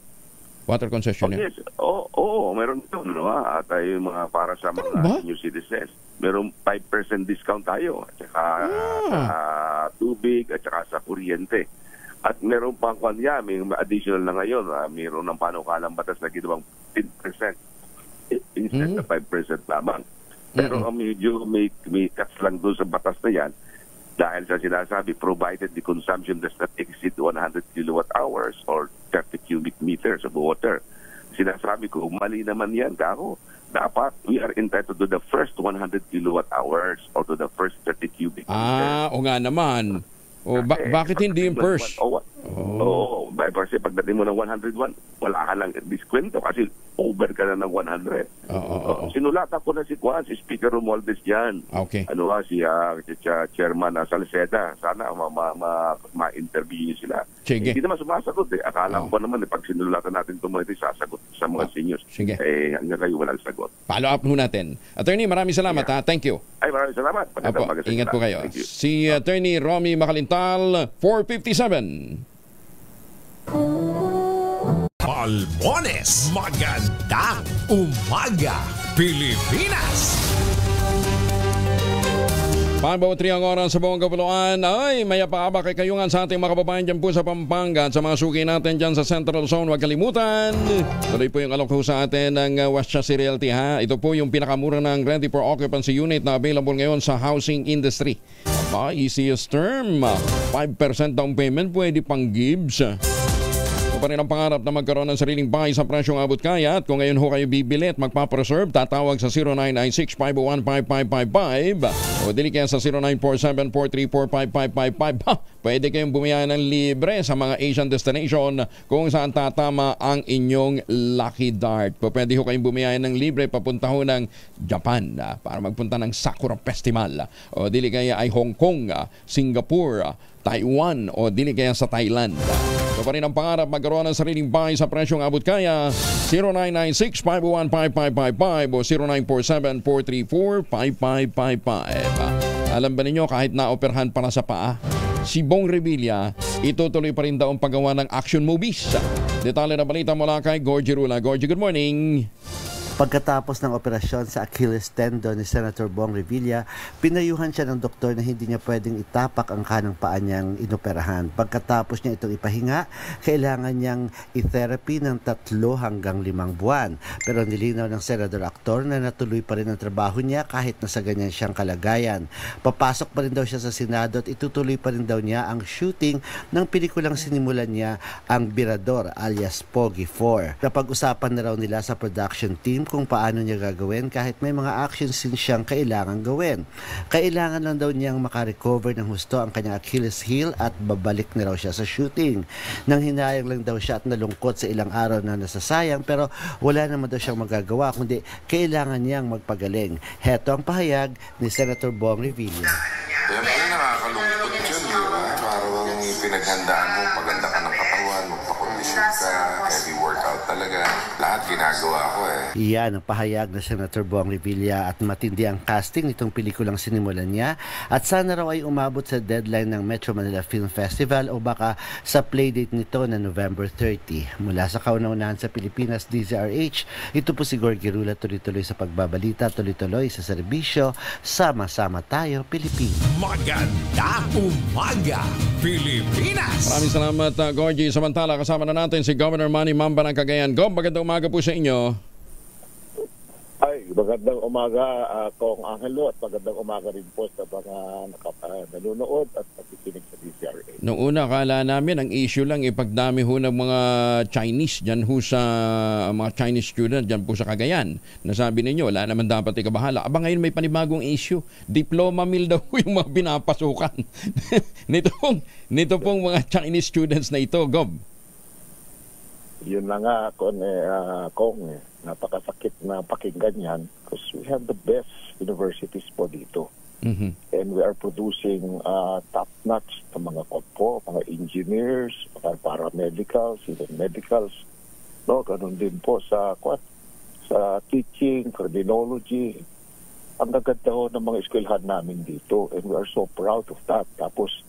Water concessionaire? Yes. Oo, meron doon. At yung mga para sa mga senior citizens. Meron 5% discount tayo. At saka sa tubig at saka sa kuryente. At meron pang may additional na ngayon. Meron ng panukalang batas na ginawang 10% instead na 5% lamang. Pero medyo may cuts lang doon sa batas na yan dahil sa sinasabi, provided the consumption does not exceed 100 kilowatt hours or 30 cubic meters of water. Sinasabi ko, mali naman yan, kako. Dapat we are entitled to the first 100 kilowatt hours or to the first 30 cubic meters. O nga naman. Bakit hindi yung first? Kasi pagdating mo ng 101, wala ka lang diskwento kasi over ka na ng 100. Sinulatan ko na si Speaker Romualdez dyan. Okay. Si Chairman Salceda. Sana ma-interview sila. Sige. Hindi naman sumasagot Akala ko naman pag sinulatan natin ito sasagot sa mga seniors. Sige. Hanggang kayo walang sagot. Follow up ho natin. Attorney, maraming salamat Thank you. Maraming salamat. Ingat po kayo. Si Attorney Romy Macalintal, 457. Palmones, magandang umaga, Pilipinas! 5:03 ang oras sa buong kapuluan. Mayapa-aba kay kayungan sa ating mga kababayan dyan po sa Pampanga at sa mga suki natin dyan sa Central Zone. Huwag kalimutan. Tuloy po yung alok po sa atin ng West Chassis Realty. Ito po yung pinakamura ng ready for occupancy unit na available ngayon sa housing industry. Easiest term. 5% down payment, pwede pang gives. Ito pa rin ang pangarap na magkaroon ng sariling bahay sa presyong abot kaya. At kung ngayon ho kayo bibili at magpapreserve, tatawag sa 0996-501-5555 o dili kaya sa 0947-434-5555. Pwede kayong bumiyaya ng libre sa mga Asian destination kung saan tatama ang inyong lucky dart. Pwede ho kayong bumiyaya ng libre papunta ho ng Japan para magpunta ng Sakura Festival. O dili kaya ay Hong Kong, Singapore, Taiwan o dili kaya sa Thailand. Ito pa rin ang pangarap magkaroon ng sariling bahay sa presyong abot kaya 0996-501-5555 o 0947-434-5555. Alam ba ninyo kahit naoperahan para sa paa, si Bong Revilla, itutuloy pa rin daw ang paggawa ng action movies. Detalye na balita mula kay Gorgie Rula. Gorgie, good morning. Pagkatapos ng operasyon sa Achilles tendon ni Senator Bong Revilla, pinayuhan siya ng doktor na hindi niya pwedeng itapak ang kanang paa niyang inoperahan. Pagkatapos niya itong ipahinga, kailangan niyang i-therapy ng 3 hanggang 5 buwan. Pero nilinaw ng senador-aktor na natuloy pa rin ang trabaho niya kahit nasa ganyan siyang kalagayan. Papasok pa rin daw siya sa Senado at itutuloy pa rin daw niya ang shooting ng pelikulang sinimulan niya, ang Birador alias Pogi 4. Napag-usapan na raw nila sa production team kung paano niya gagawin kahit may mga action scenes siyang kailangan gawin. Kailangan lang daw niyang makarecover ng husto ang kanyang Achilles heel at babalik na raw siya sa shooting. Nang hinayang lang daw siya at nalungkot sa ilang araw na nasasayang, pero wala naman daw siyang magagawa kundi kailangan niyang magpagaling. Heto ang pahayag ni Senator Bong Revilla. Kaya pala nakakalungkot yun, di ba? Parang pinaghandaan mo, paganda ka ng katawan, magpakondisyon ka, heavy workout talaga. Lahat ginagawa ko Iyan ang pahayag na Senator Bong Revilla at matindi ang casting nitong pelikulang sinimulan niya at sana raw ay umabot sa deadline ng Metro Manila Film Festival o baka sa playdate nito na November 30. Mula sa kauna-unahan sa Pilipinas, DZRH, ito po si Gorgie Rula, tuloy-tuloy sa pagbabalita, tuloy-tuloy sa serbisyo, sama-sama tayo, Pilipinas. Magandang umaga, Pilipinas! Maraming salamat, Gorgie. Samantala, kasama na natin si Governor Manny Mamba ng Cagayan. Gov, magandang umaga po sa inyo. Ay, magandang umaga, Kong Angelo, at magandang umaga rin po sa mga nanonood at nakikinig sa DZRH. Noong una, akala namin ang issue lang ipagdami ho ng mga Chinese dyan ho sa mga Chinese student dyan po sa Cagayan. Nasabi ninyo, wala naman dapat ikabahala. Aba ngayon may panibagong issue. Diploma mill daw yung mga pinapasukan. nito pong mga Chinese students na ito, Gov. Yun na nga, Kong, napakasakit na pakinggan yan because we have the best universities po dito. Mm-hmm. And we are producing top-notch na mga po, mga engineers, mga paramedicals, even medicals. No, ganun din po sa teaching, criminology. Ang gaganda ho ng mga eskwelahan namin dito and we are so proud of that. Tapos,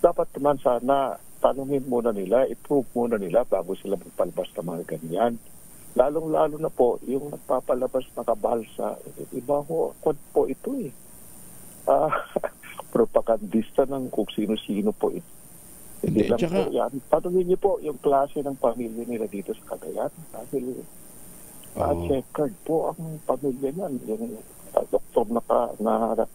dapat naman sana tanungin muna nila, i-prove muna nila bago sila magpalabas ng mga ganyan. Lalong-lalo na po, yung nagpapalabas na kabalsa, iba ho, po ito propagandista ng kung sino-sino po ito. Hindi lang po yan. Tanungin niyo po yung klase ng pamilya nila dito sa Cagayan. Dahil checkered po ang pamilya niyan. Yung doktor na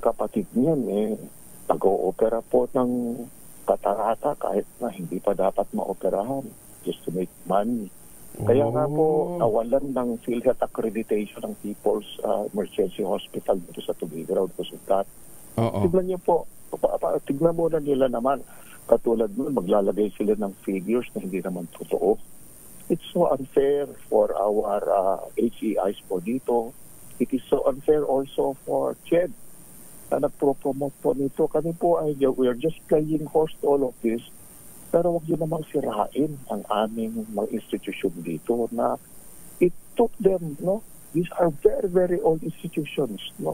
kapatid niyan, nag-o-opera po ng katarata kahit na hindi pa dapat maoperahan just to make money. Kaya nga po, nawalan ng PhilHealth accreditation ng People's Emergency Hospital dito sa Tugigaraw because of that. Tignan niyo po, tignan mo na nila naman, katulad nun, maglalagay sila ng figures na hindi naman totoo. It's so unfair for our HEIs po dito. It is so unfair also for CHED na nagpro-promote po nito. Kami po ay we are just playing host to all of this. Pero wag yun namang sirain ang aming mga institusyon dito na it took them, no? These are very, very old institutions, no?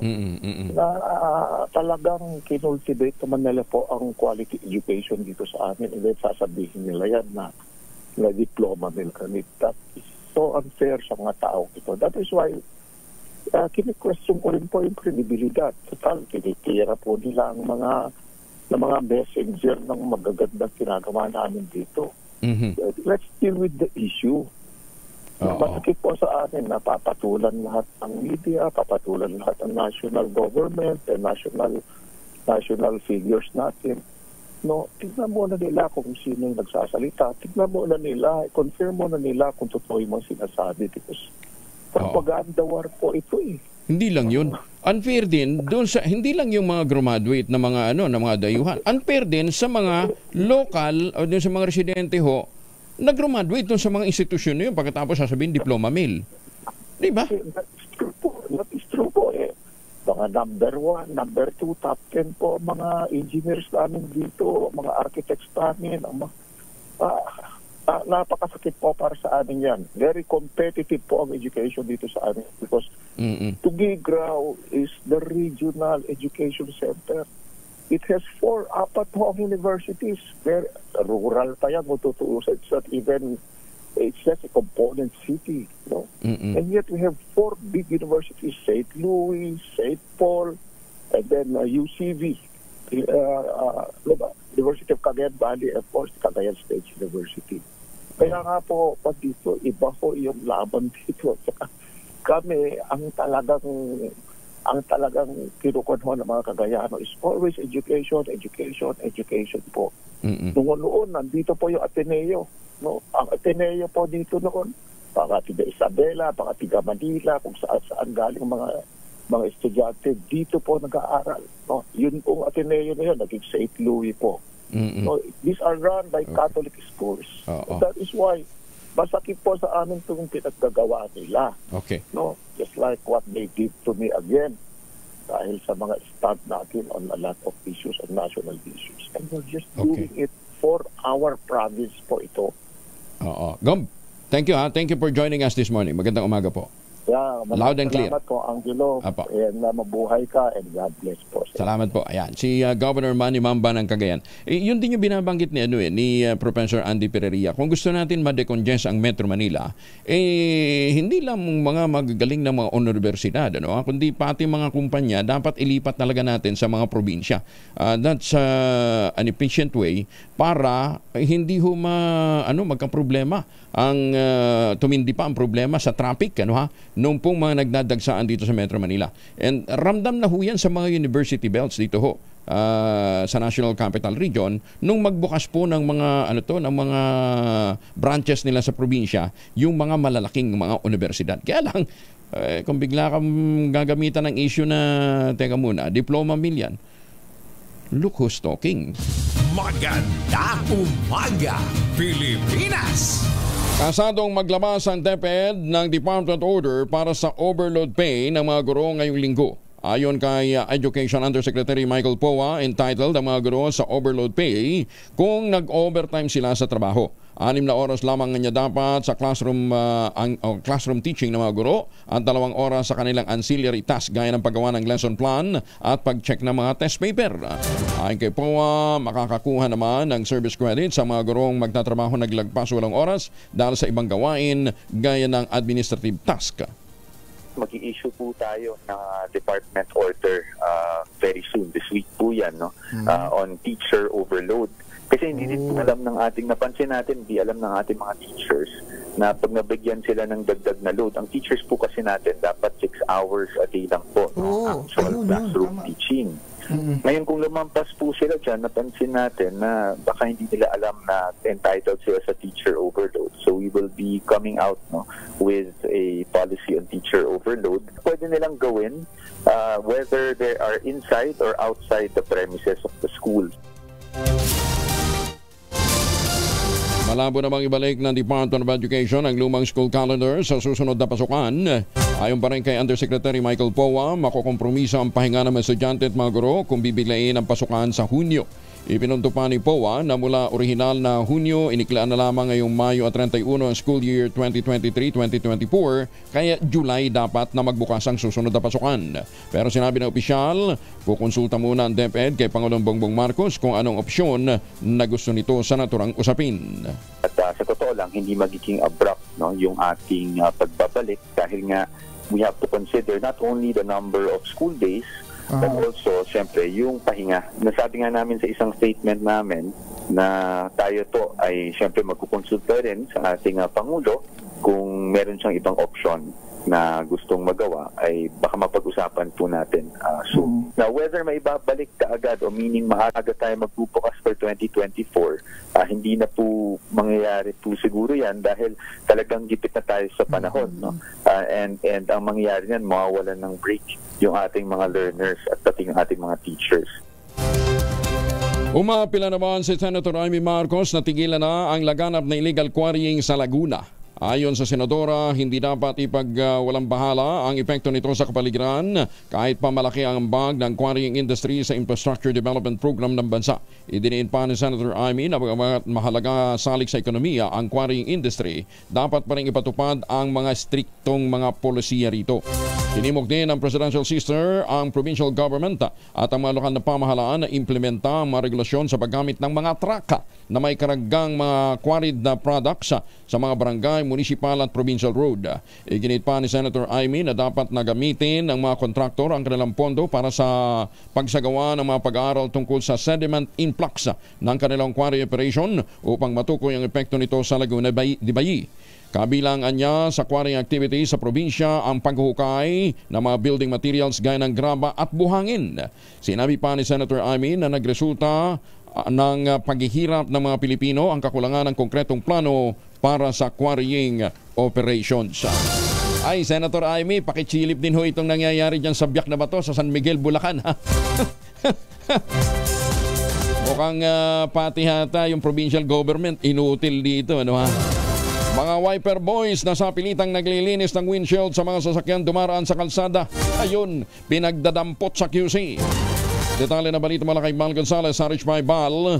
Na talagang kinultivate naman nila po ang quality education dito sa amin. And then sasabihin nila yan na diploma nila kami. That is so unfair sa mga tao ito. That is why kini-question ko rin po yung credibilidad. Total, tinitira po nila ang mga messenger ng magagandang ginagawa namin dito. Let's deal with the issue. Masakit po sa amin na papatulan lahat ng media, papatulan lahat ng national government and national figures natin. No, tignan muna nila kung sino yung nagsasalita. Tignan muna nila, confirm muna nila kung totoo yung sinasabi because propaganda war po ito Hindi lang yun. Unfair din doon sa hindi lang yung mga graduate na mga na mga dayuhan. Unfair din sa mga local o doon sa mga residente ho na graduate doon sa mga institusyon na yun pagkatapos sasabihin diploma mill. Di ba? That is true po Mga number 1, number 2, top 10 po mga engineers namin dito, mga architects namin, napakasakit po para sa amin yan. Very competitive po ang education dito sa amin because Tugigaraw is the regional education center. It has 4 universities. Very rural pa yan, matutuusan. It's not even, it's just a component city. No? And yet we have 4 big universities, St. Louis, St. Paul, and then UCV, University of Cagayan Valley, and of course, Cagayan State University. Kaya nga po, dito, iba po yung laban dito. Saka kami, ang talagang kinukunho ng mga Cagayano is always education po. Noon, nandito po yung Ateneo. No? Ang Ateneo po dito noon, baka tiga Isabela, baka tiga Manila, kung saan galing mga estudyante, dito po nag-aaral. No? Yun pong Ateneo na yun, naging St. Louis po. No? These are run by Catholic schools. That is why masakit po sa amin itong pinaggagawa nila. No? Just like what they did to me again dahil sa mga stand natin on a lot of issues and national issues. And we're just doing it for our province po ito. Gom, thank you ha. Thank you for joining us this morning. Magandang umaga po. Yeah, loud and clear. Salamat po, Angelo. And mabuhay ka and God bless po. Salamat po. Ayan, si Governor Manny Mamba ng Cagayan. Yun din yung binabanggit ni Professor Andy Pereira. Kung gusto natin ma-decongest ang Metro Manila, hindi lang mga magagaling na mga universidad, kundi pati mga kumpanya, dapat ilipat talaga natin sa mga probinsya. That's an efficient way para hindi magka-problema ang tumindi pa ang problema sa traffic noong pong mga nagdadagsaan dito sa Metro Manila. And ramdam na ho yan sa mga university belts dito ho sa National Capital Region nung magbukas po ng mga ng mga branches nila sa probinsya, yung mga malalaking mga universidad. Kaya lang kung bigla kang gagamitan ng issue na diploma mill yan. Look who's talking. Magandang umaga, Pilipinas! Kasadong maglabas ang DepEd ng Department Order para sa overload pay ng mga guro ngayong linggo. Ayon kay Education Undersecretary Michael Poa, entitled ang mga guro sa overload pay kung nag-overtime sila sa trabaho. 6 na oras lamang niya dapat sa classroom teaching ng mga guro at 2 oras sa kanilang ancillary task gaya ng paggawa ng lesson plan at pag-check ng mga test paper. Ayon kay Poa, makakakuha naman ng service credit sa mga gurong magtatrabaho naglagpas 8 oras dahil sa ibang gawain gaya ng administrative task. Mag-i-issue po tayo ng department order very soon. This week po yan, on teacher overload. Kasi hindi din po alam ng napansin natin, hindi alam ng ating mga teachers na pag nabigyan sila ng dagdag na load, ang teachers po kasi natin dapat 6 hours a day lang po actual classroom teaching. Ngayon kung lumampas po sila dyan, napansin natin na baka hindi nila alam na entitled sila sa teacher overload. So we will be coming out with a policy on teacher overload. Pwede nilang gawin whether they are inside or outside the premises of the school. Malabo namang ibalik ng Department of Education ang lumang school calendar sa susunod na pasukan. Ayon pa rin kay Undersecretary Michael Poa, makukompromisa ang pahinga ng mga estudyante at mga guro kung bibilayin ang pasukan sa Hunyo. Ipinunto pa ni Poa na mula orihinal na Hunyo, iniklaan na lamang ngayong Mayo at 31 ang school year 2023-2024, kaya July dapat na magbukas ang susunod na pasukan. Pero sinabi ng opisyal, kukonsulta muna ang DepEd kay Pangulong Bongbong Marcos kung anong opsyon na gusto nito sa naturang usapin. At sa totoo lang, hindi magiging abrupt yung ating pagbabalik dahil nga we have to consider not only the number of school days, but also, siyempre, yung pahinga. Nasabi nga namin sa isang statement namin na tayo to ay siyempre magkukonsulta rin sa ating Pangulo kung meron siyang ibang option na gustong magawa ay baka mapag-usapan po natin soon. Now, whether may babalik ka agad o meaning maaga tayo magbubukas for 2024, hindi na po mangyayari po siguro yan dahil talagang gipit na tayo sa panahon. And ang mangyayari yan, mawawalan ng break yung ating mga learners at pati yung ating mga teachers. Umapila naman si Senator Amy Marcos na tigilan na ang laganap na illegal quarrying sa Laguna. Ayon sa Senadora, hindi dapat walang bahala ang epekto nito sa kapaligiran kahit pa malaki ang ambag ng quarrying industry sa Infrastructure Development Program ng bansa. Idiniin pa ni Senator Amy na mahalaga salik sa ekonomiya ang quarrying industry, dapat pa rin ipatupad ang mga striktong mga polisiya rito. Tinimok din ng presidential sister ang provincial government at ang mga lokal na pamahalaan na implementa ang mga regulasyon sa paggamit ng mga traka na may karaggang mga quarried na products sa mga barangay, municipal at provincial road. Iginit pa ni Senator Amy na dapat na gamitin ng mga kontraktor ang kanilang pondo para sa pagsagawa ng mga pag-aaral tungkol sa sediment influx ng kanilang quarry operation upang matukoy ang epekto nito sa Laguna de Bayi. Kabilang anya sa quarrying activity sa probinsya ang paghuhukay ng mga building materials gaya ng graba at buhangin. Sinabi pa ni Senator Amy na nagresulta ng paghihirap ng mga Pilipino ang kakulangan ng konkretong plano para sa quarrying operations. Ay, Senator Amy, pakichilip din ho itong nangyayari dyan sa Biak na Bato sa San Miguel, Bulacan. Ha? Mukhang pati hata yung provincial government inutil dito, ano ha? Mga wiper boys na sa pilitang naglilinis ng windshield sa mga sasakyan dumaraan sa kalsada. Ayun, pinagdadampot sa QC. Detalye na balita mula kay Bal Gonzales, RH by Bal.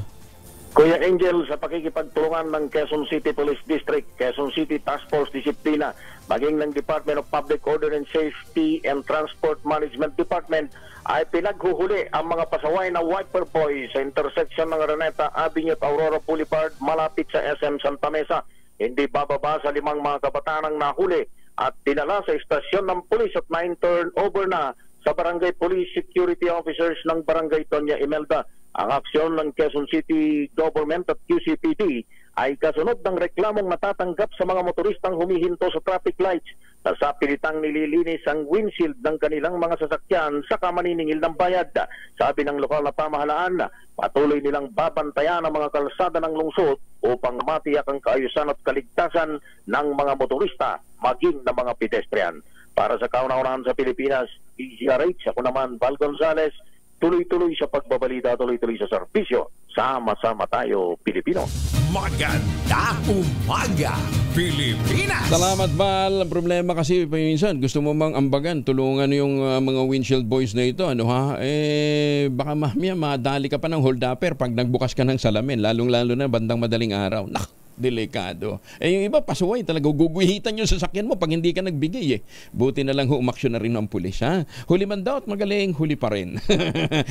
Kuya Angel, sa pakikipagtulungan ng Quezon City Police District, Quezon City Task Force Disiplina, maging ng Department of Public Order and Safety and Transport Management Department, ay pinaghuhuli ang mga pasaway na wiper boys sa intersection ng Araneta Avenue at Aurora Boulevard malapit sa SM Santa Mesa. Hindi bababa sa 5 mga kabataan ang nahuli at dinala sa istasyon ng pulis at 9 turnover na sa Barangay Police Security Officers ng Barangay Tonya Imelda. Ang aksyon ng Quezon City Government at QCPD ay kasunod ng reklamong natatanggap sa mga motoristang humihinto sa traffic lights na sa pilitang nililinis ang windshield ng kanilang mga sasakyan sa kamaniningil ng bayad. Sabi ng lokal na pamahalaan, patuloy nilang babantayan ang mga kalsada ng lungsod upang matiyak ang kaayusan at kaligtasan ng mga motorista maging ng mga pedestrian. Para sa kauna-unahan sa Pilipinas, DZRH, ako naman, Val Gonzales, tuloy-tuloy sa pagbabalita, tuloy-tuloy sa serbisyo. Sama-sama tayo, Pilipino. Maganda umaga, Pilipinas! Salamat, Val. Ang problema kasi, minsan, gusto mo mang ambagan, tulungan yung mga windshield boys na ito. Ano ha? Baka mamaya madali ka pa ng hold-upper pag nagbukas ka ng salamin, lalong-lalo na bandang madaling araw. Delikado. Yung iba, pasuway talaga. Guguhitan yung sasakyan mo pag hindi ka nagbigay Buti na lang umaksyon na rin ng pulis, ha? Huli man daw at magaling, huli pa rin.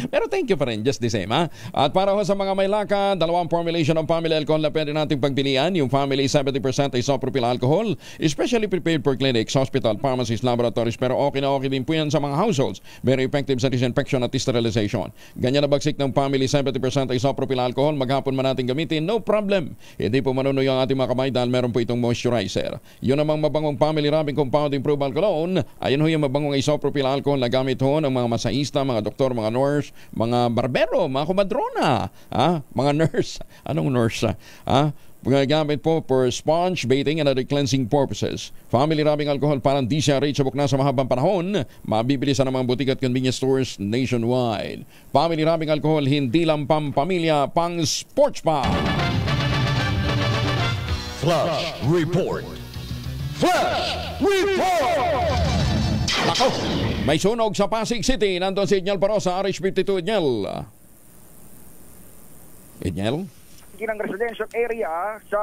Pero thank you pa rin, just the same, ha? At para sa mga may lakad, 2 formulation ng family alcohol na pwede nating pagpilian. Yung family 70% isopropyl alcohol, especially prepared for clinics, hospital, pharmacies, laboratories. Pero okay na okay din po yan sa mga households. Very effective sa disinfection at sterilization. Ganyan na bagsik ng family 70% isopropyl alcohol. Maghapon man natin gamitin, no problem. Hindi po yung ating mga kamay dahil meron po itong moisturizer. Yun namang mabangong family rubbing compound improved alcohol. Ayun ho yung mabangong isopropyl alcohol na gamit ho ng mga masaista, mga doktor, mga nurse, mga barbero, mga kumadrona, mga nurse. Anong nurse? Gamit po for sponge, bathing, and other cleansing purposes. Family rubbing alcohol parang DZRH sa bukna sa mahabang panahon. Mabibili sa namang butik at convenience stores nationwide. Family rubbing alcohol, hindi lang pang-pamilya, pang-sports pa. Flash Report. Flash Report! Ako, may sunog sa Pasig City. Nandun si Edniel Parosa, RH52. Edniel? Ng residential area sa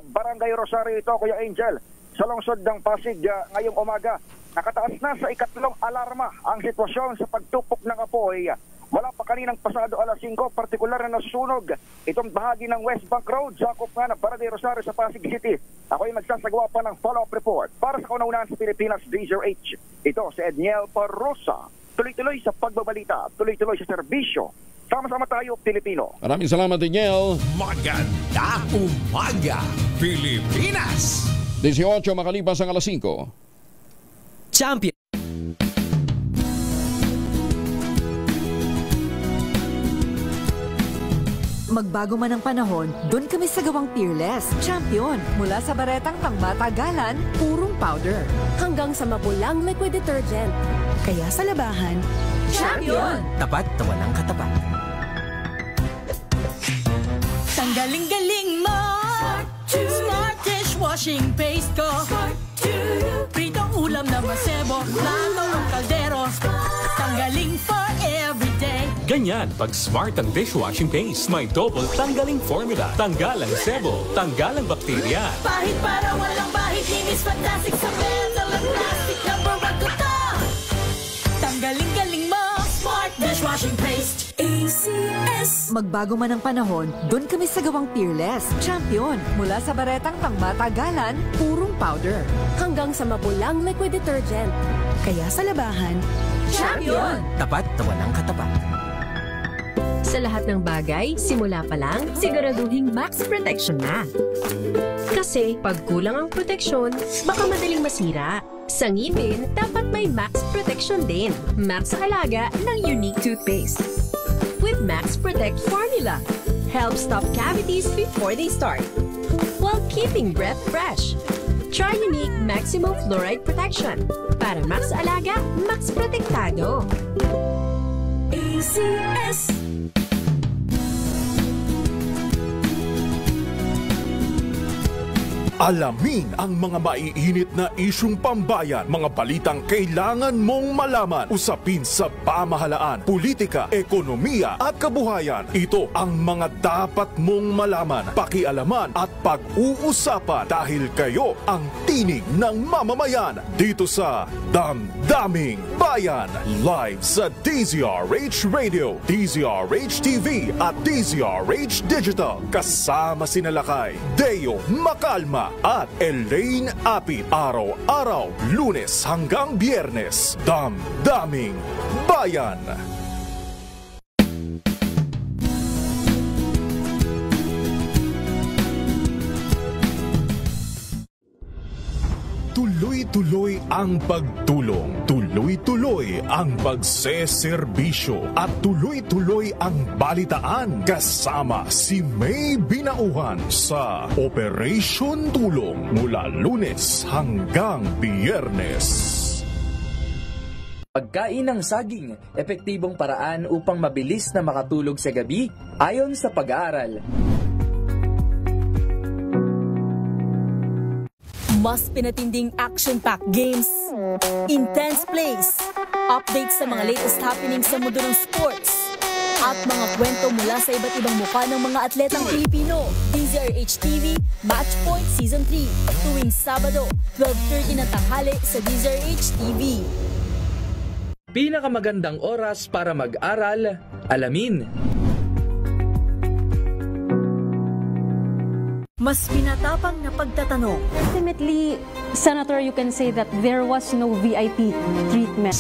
Barangay Rosario ito, Kuya Angel, sa lungsod ng Pasig ngayong umaga. Nakataas na sa 2nd alarma ang sitwasyon sa pagtupok ng apoy. Wala pa kaninang pasado alas 5, partikular na nasusunog itong bahagi ng West Bank Road, sakop nga ng Barangay Rosario sa Pasig City. Ako ay magsasagawa pa ng follow-up report para sa kauna-unahan sa Pilipinas, DZRH. Ito si Edniel Parosa. Tuloy-tuloy sa pagbabalita, tuloy-tuloy sa serbisyo. Sama-sama tayo, Pilipino. Maraming salamat, Edniel. Maganda umaga, Pilipinas! 18 makalipas ang alas 5. Champion! Magbago man ang panahon, doon kami sa gawang Peerless. Champion. Mula sa baretang pangmatagalan, purong powder. Hanggang sa mapulang liquid detergent. Kaya sa labahan, Champion! Tapat na walang katapat. Tanggaling-galing mo! Smart dishwashing paste ko. Pritong ulam na masebo. Plato ng kaldero. Tanggaling for everyday. Ganyan pag smart ang dishwashing paste. May double tanggaling formula. Tanggal ang sebo, tanggal ang bakterya. Pahit para walang bahid. Linis fantastic sa bell. Walang plastic number 1 ko to. Dishwashing paste. ACS. Magbago man ang panahon, doon kami sa gawang Peerless. Champion. Mula sa baretang pangmatagalan, purong powder. Hanggang sa mapulang liquid detergent. Kaya sa labahan, Champion! Tapat na walang katapat. sa lahat ng bagay, simula pa lang, siguraduhing max protection na. Kasi pag kulang ang proteksyon, baka madaling masira. Sa ngipin, dapat may max protection din. Max sa alaga ng Unique Toothpaste. With Max Protect Formula, help stop cavities before they start, while keeping breath fresh. Try Unique Maximum Fluoride Protection. Para max alaga, max protektado. ACS. Alamin ang mga maiinit na isyung pambayan, mga balitang kailangan mong malaman, usapin sa pamahalaan, politika, ekonomiya at kabuhayan. Ito ang mga dapat mong malaman, pakialaman at pag-uusapan dahil kayo ang tinig ng mamamayan dito sa Damdaming Bayan. Live sa DZRH Radio, DZRH TV at DZRH Digital. Kasama sinalakay Deo Macalma at Elaine Apit. Araw-araw, Lunes hanggang Biyernes. Damdaming Bayan. Tuloy-tuloy ang pagtulong, tuloy-tuloy ang pagseserbisyo at tuloy-tuloy ang balitaan kasama si May Binauhan sa Operation Tulong mula Lunes hanggang Biyernes. Pagkain ng saging, epektibong paraan upang mabilis na makatulog sa gabi ayon sa pag-aaral. Mas pinatinding action-packed games, intense plays, updates sa mga latest happenings sa mundo ng sports, at mga kwento mula sa iba't ibang mukha ng mga atletang Pilipino. DZRH TV Match Point Season 3 tuwing Sabado, 12:30 ng tanghali sa DZRH TV. Pinakamagandang oras para mag-aral, alamin. Mas pinatapang na pagtatanong. Ultimately, Senator, you can say that there was no VIP treatment.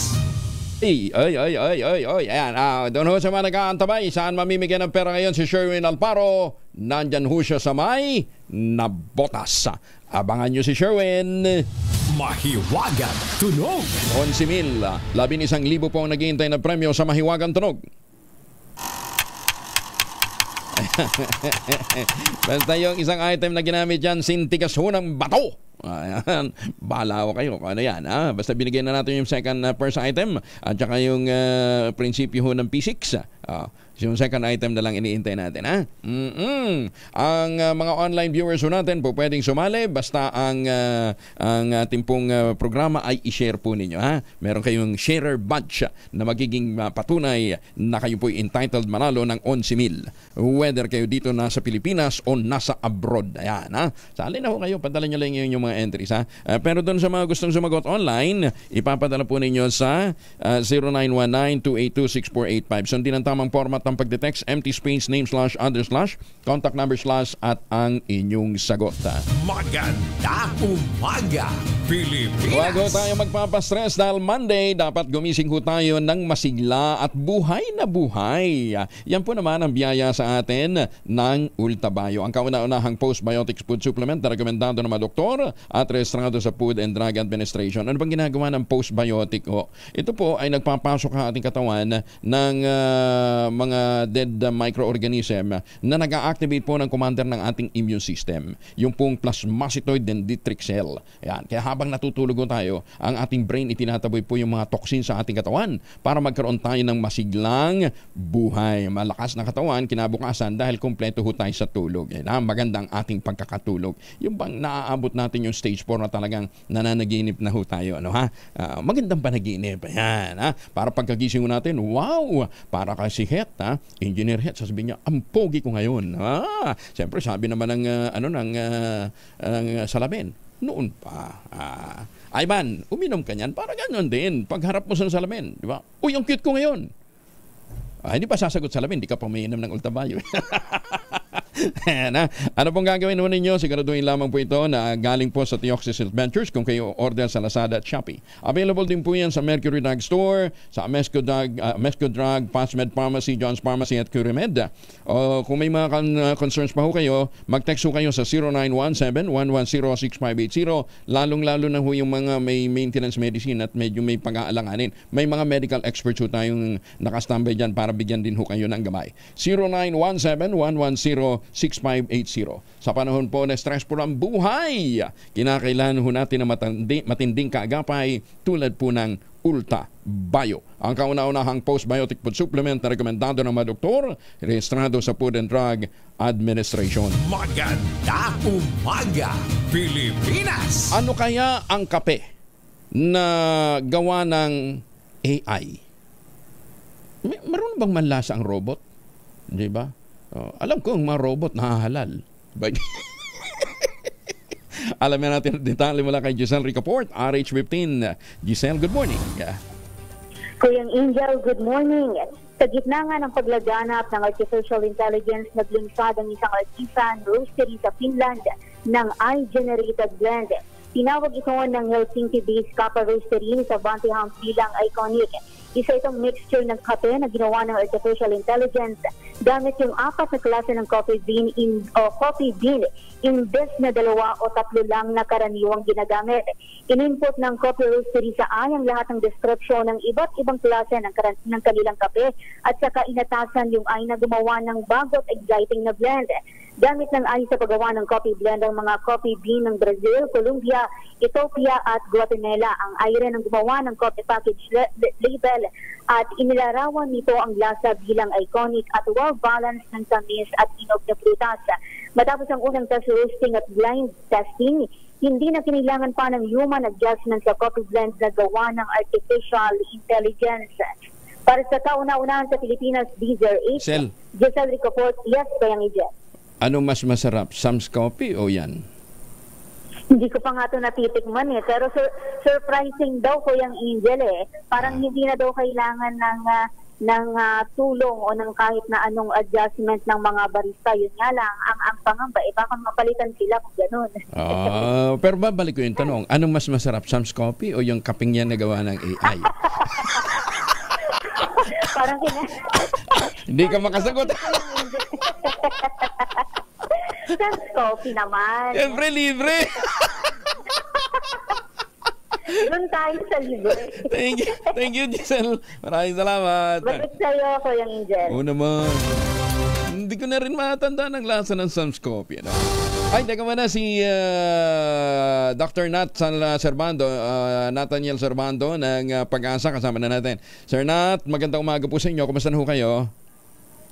Ay. Ayan, doon ho sa mga nag-aantabay, saan mamimigyan ng pera ngayon si Sherwin Alparo? Nandyan ho siya sa may Nabotas. Abangan nyo si Sherwin. Mahiwagang Tunog. 11,000, 11,000 po ang naghihintay na premyo sa Mahiwagang Tunog. Basta yung isang item na ginamit dyan, sintigas ho ng bato. Ayan, bahala ko kayo kung ano yan. Basta binigyan na natin yung second first item at saka yung prinsipyo ho ng P6. Yung second item na lang iniintay natin. Ang mga online viewers ho natin po pwedeng sumali basta ang ating pong programa ay i-share po ninyo. Meron kayong sharer badge na magiging patunay na kayo po entitled manalo ng 11,000. Whether kayo dito nasa Pilipinas o nasa abroad. Ayan, sali na ho kayo, padala nyo lang yung mga entries. Pero doon sa mga gustong sumagot online, ipapadala po ninyo sa 0919-282-6485. Sundin ang tamang format ng pagdetext, empty space, name / other / contact number / at ang inyong sagot. Maganda umaga, Pilipinas! Huwag ho tayo magpapastress dahil Monday, dapat gumising ho tayo ng masigla at buhay na buhay. Yan po naman ang biyaya sa atin ng Ultabayo. Ang kauna-unahang postbiotics food supplement na rekomendado ng mga doktor at rehistrado sa Food and Drug Administration. Ano bang ginagawa ng postbiotic? Ito po ay nagpapasok sa ating katawan ng mga dead microorganism na nag-a-activate po ng commander ng ating immune system. Yung pong plasmacytoid dendritic cell. Ayan. Kaya habang natutulog tayo, ang ating brain itinataboy po yung mga toxin sa ating katawan para magkaroon tayo ng masiglang buhay. Malakas na katawan, kinabukasan dahil kumpleto ho tayo sa tulog. Ayan. Magandang ating pagkakatulog. Yung bang naaabot natin yung stage 4 na talagang nananaginip na ho tayo. Magandang panaginip. Ayan. Para pagkagising natin, wow! Para kasi Het, Engineer Het, sasabihin niya, ang pogi ko ngayon. Siyempre, sabi naman ng salamin, noon pa. Ivan, uminom ka niyan, para gano'n din. Pagharap mo sa salamin, di ba? Uy, ang cute ko ngayon. Hindi pa sasagot sa lamin, hindi ka pa umiinom ng Ultrabayo. Ano pong gagawin mo ninyo? Siguraduhin lamang po ito na galing po sa Theoxis Health Ventures kung kayo order sa Lazada at Shopee. Available din po yan sa Mercury Drug Store, sa Amesco Drug, Passmed Pharmacy, John's Pharmacy at Curimed. Kung may mga concerns pa ho kayo, mag-text ho kayo sa 0917-110-6580. Lalong-lalo na ho yung mga may maintenance medicine at medyo may pag-aalanganin. May mga medical experts ho tayong nakastambay dyan para bigyan din ho kayo ng gamay. 0917-110-6580. Sa panahon po na stressful ang buhay, kinakailangan ho natin na matinding kaagapay tulad po ng Ultrabayo. Ang kauna-unahang postbiotic food supplement na rekomendado ng mga doktor, rehistrado sa Food and Drug Administration. Maganda umaga, Pilipinas! Ano kaya ang kape na gawa ng AI? Marunong bang manlasa ang robot? Di ba? Alam ko ang mga robot nahahalal. Alamin natin detalye mula kay Giselle Ricaport, RH15. Giselle, good morning. Kuyang Angel, good morning. Sa gitna nga ng paglaganap ng artificial intelligence, naglungsad ang isang artisan roastery sa Finland ng AI-generated blend. Tinawag ito ng Helsinki-based Kappa Roastery sa Vantihamn bilang iconic. Isa itong mixture ng kape na ginawa ng artificial intelligence gamit yung 4 na klase ng coffee bean imbes na 2 o 3 lang na karaniwang ginagamit. In-input ng coffee roastery sa AI ang lahat ng description ng iba't ibang klase ng kanilang kape at saka inatasan yung AI na gumawa ng bago at exciting na blend. Gamit ng AI sa paggawa ng coffee blend ang mga coffee bean ng Brazil, Colombia, Ethiopia at Guatemala. Ang AI rin ang gumawa ng coffee package label at inilarawan nito ang lasa bilang iconic at well-balanced ng tamis at hinog na prutas. Matapos ang unang test roasting at blind testing, hindi na kailangan pa ng human adjustment sa coffee blend na gawa ng artificial intelligence. Para sa kauna-unahan sa Pilipinas, DZRH, Giselle Ricaport, yes, Kayang Ijel. Ano mas masarap, Sam's Coffee o yan? Hindi ko pa nga ito natitikman pero surprising daw ko yung Angel Parang hindi na daw kailangan ng tulong o ng kahit na anong adjustment ng mga barista. Yun nga lang, ang pangamba, baka mapalitan sila kung gano'n. Pero babalik ko yung tanong, anong mas masarap, Sam's Coffee o yung kaping yan na gawa ng AI? Parang hindi ka makasagot. Sam's Coffee naman. Siyempre, libre. Doon tayo sa libre. Thank you, Giselle. Maraming salamat. Balik sa'yo, Kuya Angel. Oo naman. Hindi ko na rin matanda ng lasa ng Sam's Coffee. Ano? Ay, teka muna si Dr. Nathaniel Servando ng Pag-asa. Kasama na natin. Sir Nat, magandang umaga po sa inyo. Kumusta ho kayo?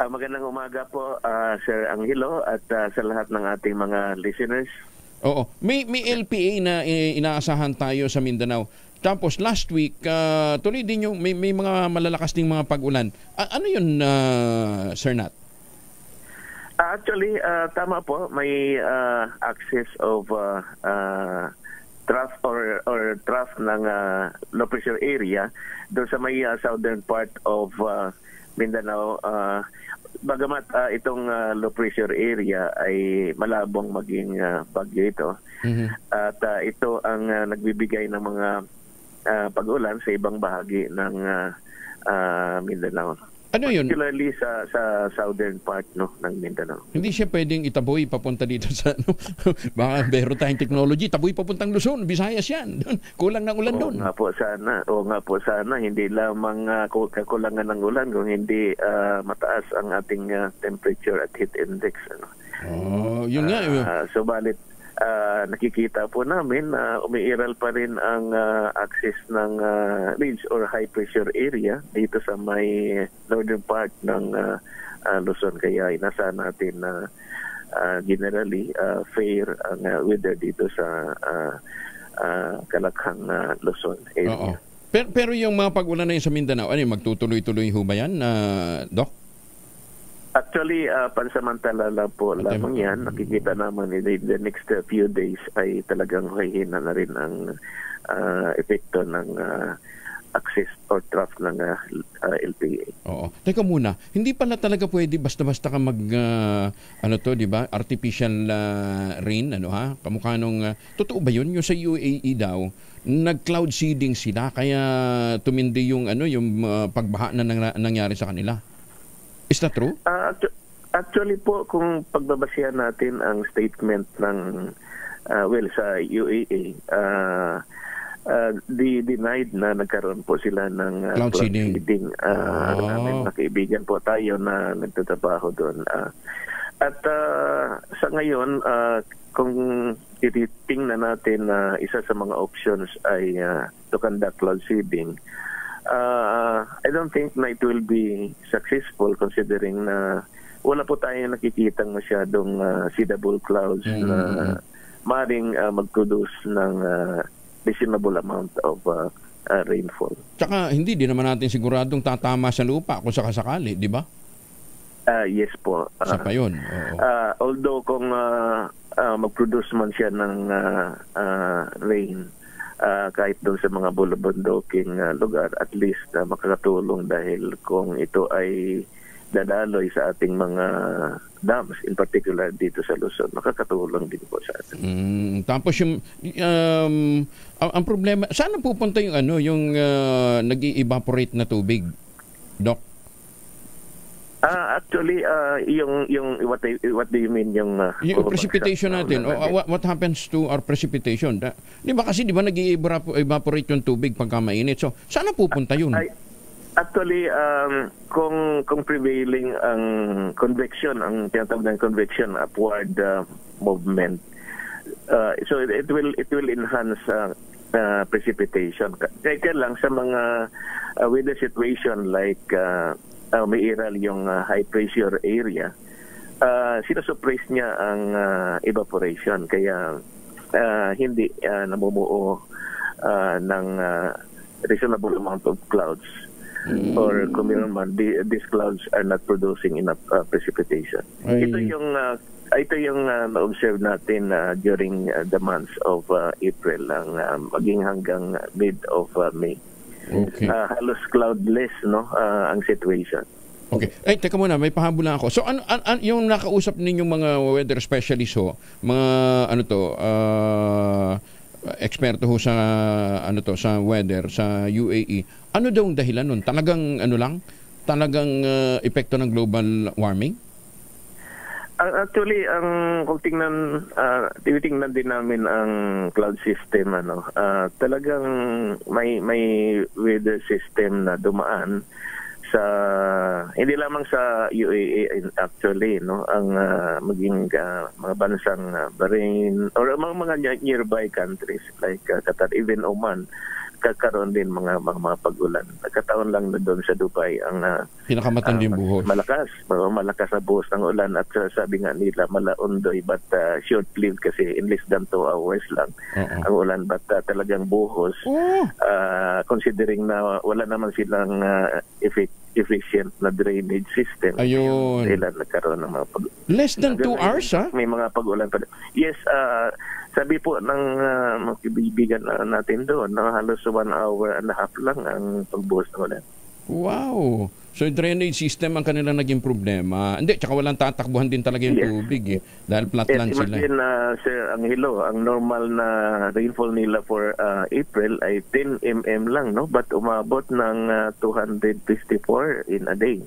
Magandang umaga po, Sir Angelo, at sa lahat ng ating mga listeners. Oo. May LPA na inaasahan tayo sa Mindanao. Tapos last week, tuloy din yung may mga malalakas ding mga pag-ulan. Ano yun, Sir Nat? Actually, tama po. May access of trough or trough ng low pressure area doon sa may southern part of Mindanao. Bagamat itong low pressure area ay malabong maging bagyo ito. At ito ang nagbibigay ng mga pag-ulan sa ibang bahagi ng Mindanao. Ano yun? Particularly sa southern part ng Mindanao. Hindi siya pwedeng itaboy papunta dito sa baka meron tayong technology, taboy papuntang Luzon, Visayas yan. Kulang ng ulan doon. Oo nga po sana. Hindi lamang kakulangan ng ulan, kung hindi mataas ang ating temperature at heat index. Yun nga. Subalit, nakikita po namin na umiiral pa rin ang access ng ridge or high pressure area dito sa may northern part ng Luzon. Kaya inasa natin na generally fair ang weather dito sa Kalakhang Luzon area. Pero yung mga pag-ulan na yun sa Mindanao, magtutuloy-tuloy ho ba yan, Doc? Actually, pansamantala lang po lamang yan. Nakikita naman in the next few days ay talagang hihina na rin ang epekto ng access or draft ng LPA. Oo. Teka muna, hindi pala talaga pwede basta-basta ka mag ano to, 'di ba? Artificial rain, ano ha? Kamukha nung totoo ba 'yun? Yung sa UAE daw, nag-cloud seeding sila kaya tumindi yung yung pagbaha na nangyari sa kanila. Is that true? Actually po, kung pagbabasihan natin ang statement ng sa UAE, denied na nagkaroon po sila ng cloud seeding. Namin na kaibigan po tayo na nagtatrabaho doon. At sa ngayon, kung ititingnan natin na isa sa mga options ay to conduct cloud seeding, I don't think na it will be successful considering na wala po tayong nakikitang masyadong seedable clouds na maring mag-produce ng reasonable amount of rainfall. Tsaka hindi din naman natin siguradong tatama sa lupa kung sakasakali, di ba? Yes po. Isa pa yun. Although kung mag-produce man siya ng rain, kahit doon sa mga bulabundoking lugar, at least makakatulong dahil kung ito ay dadaloy sa ating mga dams, in particular dito sa Luzon, makakatulong din po sa atin. Tapos yung ang problema, saan pupunta yung yung nag-evaporate na tubig, Doc? Actually, yung what do you mean yung precipitation natin? What happens to our precipitation? Di ba kasi nag-evaporate yung tubig pagka mainit? So, saan pupunta yun? Actually, kung prevailing ang convection, ang tinatawag ng convection upward movement, so it will enhance precipitation. Kaya lang sa mga weather situation like may iral yung high pressure area, sinusuppress niya ang evaporation, kaya hindi namumuo ng reasonable amount of clouds. Or kung meron man, these clouds are not producing enough precipitation. Ito yung na-observe natin during the months of April maging hanggang mid of May. Okay. Halos cloudless ang situation. Okay. Teka muna, may pahabol lang ako. So yung nakausap ninyong mga weather specialist mga eksperto sa sa weather sa UAE, ano daw ang dahilan nun? Talagang epekto ng global warming? Actually, kung titingnan din namin ang cloud system, talagang may weather system na dumaan sa hindi lamang sa UAE actually, ang maging mga bansang Bahrain or mga nearby countries like Qatar, even Oman, kakaroon din mga pag-ulan. Nagkataon lang na doon sa Dubai ang pinakamatinding buhos. Malakas na buhos ng ulan at sabi nga nila malaundoy but short-lived kasi in less than 2 hours lang ang ulan, but talagang buhos considering na wala naman silang efficient na drainage system. Ayun. Sila nagkaroon ng mga less than 2 hours, May mga pag-ulan pa. Yes, sabi po ng mga kaibigan natin doon, halos 1 hour and a half lang ang pagbuhos ng ulan. Wow! So, drainage system ang kanilang naging problema. Hindi, tsaka walang tatakbuhan din talaga yung tubig dahil flatland sila. Imagine, Sir Angelo, ang normal na rainfall nila for April ay 10 mm lang, but umabot ng 254 in a day.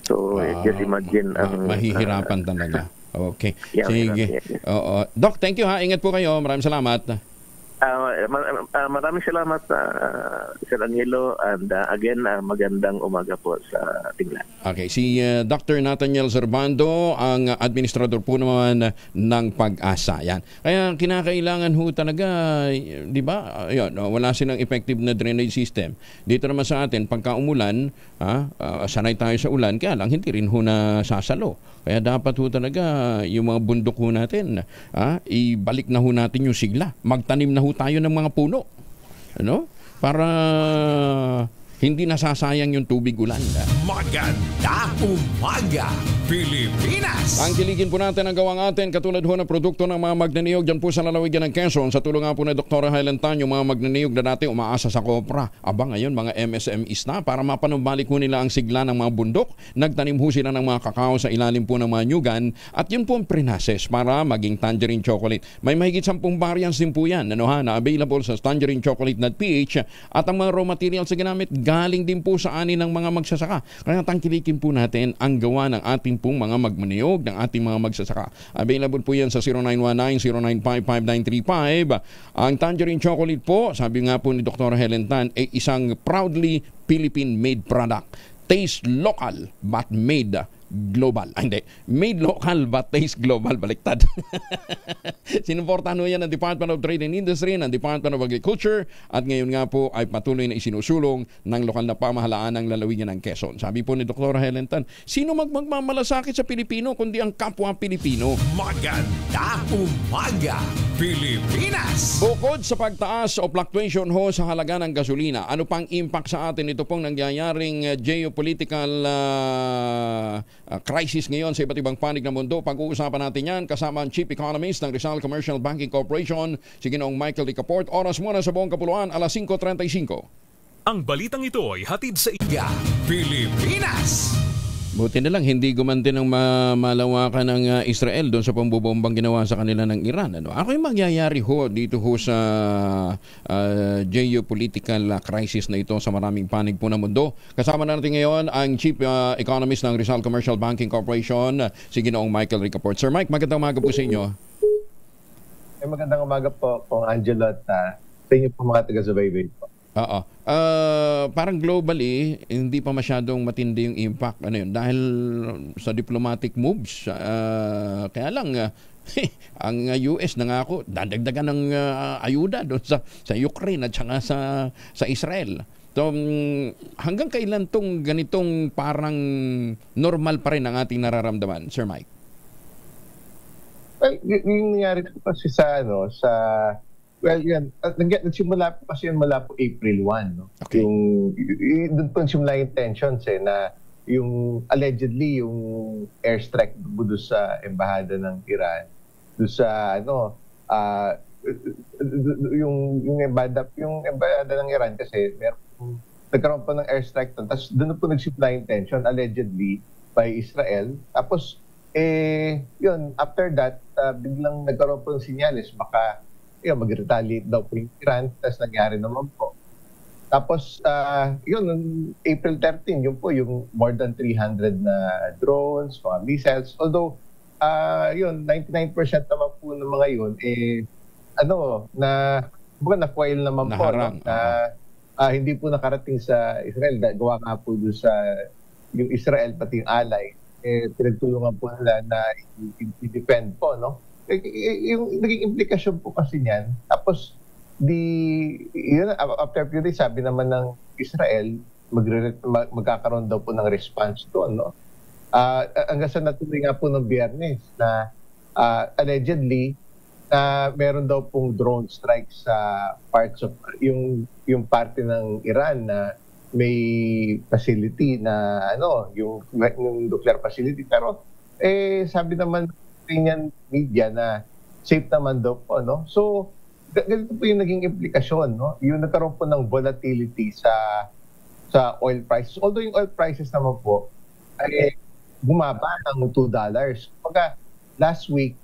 So, just imagine ang mahihirapan talaga. Okay. Sige. Doc, thank you ha. Ingat po kayo. Maraming salamat. Maraming salamat Sir Angelo, and again magandang umaga po sa ating lahat. Okay, si Dr. Nathaniel Zerbando, ang administrador po naman ng Pag-asa. Yan. Kaya kinakailangan ho talaga, di ba? Wala silang effective na drainage system. Dito naman sa atin, pagka umulan, sanay tayo sa ulan, kaya lang hindi rin ho na sasalo. Kaya dapat ho talaga yung mga bundok ho natin, ibalik na ho natin yung sigla. Magtanim na ho tayo ng mga puno. Para hindi nasasayang yung tubig ulan. Maganda umaga, Pilipinas! Tangkilikin po natin ang gawang atin katulad ho ng produkto ng mga magnaniyog dyan po sa lalawigan ng Quezon. Sa tulong nga po ni Dr. Helen Tan, yung mga magnaniyog na dati umaasa sa kopra. Aba ngayon, mga MSMEs na para mapanumbalik ho nila ang sigla ng mga bundok. Nagtanim ho sila ng mga kakao sa ilalim po ng mga nyugan at yun po ang pre-process para maging tangerine chocolate. May mahigit 10 variants din po yan na available sa tangerine-chocolate.ph at ang mga raw materials na ginamit galing din po sa ani ng mga magsasaka. Kaya tangkilikin po natin ang gawa ng ating pong mga magmaniyog, ng ating mga magsasaka. Available po yan sa 0919-095-5935. Ang tangerine chocolate po, sabi nga po ni Dr. Helen Tan, ay isang proudly Philippine-made product. Taste local but made global. Hindi. Made local but taste global. Baliktad. Sinuportahan ho yan ng Department of Trade and Industry, ng Department of Agriculture at ngayon nga po ay patuloy na isinusulong ng lokal na pamahalaan ng lalawigan ng Quezon. Sabi po ni Dr. Helen Tan, sino magmamalasakit sa Pilipino kundi ang kapwa Pilipino? Maganda umaga, Pilipinas! Bukod sa pagtaas o fluctuation ho sa halaga ng gasolina, ano pang impact sa atin ito pong nangyayaring geopolitical crisis ngayon sa iba't ibang panig ng mundo? Pag-uusapan natin yan kasama ang Chief Economist ng Rizal Commercial Banking Corporation, si Ginoong Michael Ricaport. Oras muna sa buong kapuluan, alas 5:35. Ang balitang ito ay hatid sa Pilipinas! Buti na lang hindi gumanti ng malawakan ng Israel doon sa pambubombang ginawa sa kanila ng Iran. Ano yung mangyayari ho dito ho sa geopolitical crisis na ito sa maraming panig po ng mundo? Kasama na natin ngayon ang Chief Economist ng Rizal Commercial Banking Corporation, si Ginoong Michael Ricaport. Sir Mike, magandang umaga po sa inyo. Magandang umaga po, Angelo, at sa inyo po mga taga-subaybay po. Oo. Parang globally, hindi pa masyadong matindi yung impact. Ano yun? Dahil sa diplomatic moves. Kaya lang, ang US nangako, dadagdagan ng ayuda doon sa Ukraine at saka sa Israel. So, hanggang kailan tong ganitong parang normal pa rin ang ating nararamdaman, Sir Mike? Well, yung nangyari ko kasi well, yan. Nagsimula po kasi yun mula po April 1. No? Okay. Doon po nagsimula yung tensions na yung allegedly yung airstrike doon sa embahada ng Iran. Doon sa yung embahada ng Iran kasi nagkaroon po ng airstrike doon. Tapos doon po nagsimula yung tension allegedly by Israel. Tapos yun, after that, biglang nagkaroon po ng sinyalis baka mag-retaliate daw po yung Iran, tapos nangyari naman po. Tapos, yun, April 13, yun po, yung more than 300 na drones, mga missiles. Although, yun, 99% naman po ng mga yun, na-foil naman po. Hindi po nakarating sa Israel. Gawa nga po doon sa yung Israel, pati yung ally. Pinagtulungan po nila na i-defend po, no? Yung naging implikasyon po kasi niyan, tapos after few days, sabi naman ng Israel, magkakaroon daw po ng response doon, no? Hanggang sa natuloy nga po ng Biyernes na allegedly meron daw pong drone strikes sa parts of yung parte ng Iran na may facility na yung nuclear facility, pero sabi naman Iranian media na safe naman daw po, no? So, ganito po yung naging implikasyon, no? Yung nagkaroon po ng volatility sa oil prices. Although yung oil prices naman po ay bumaba ng $2. Pagka last week,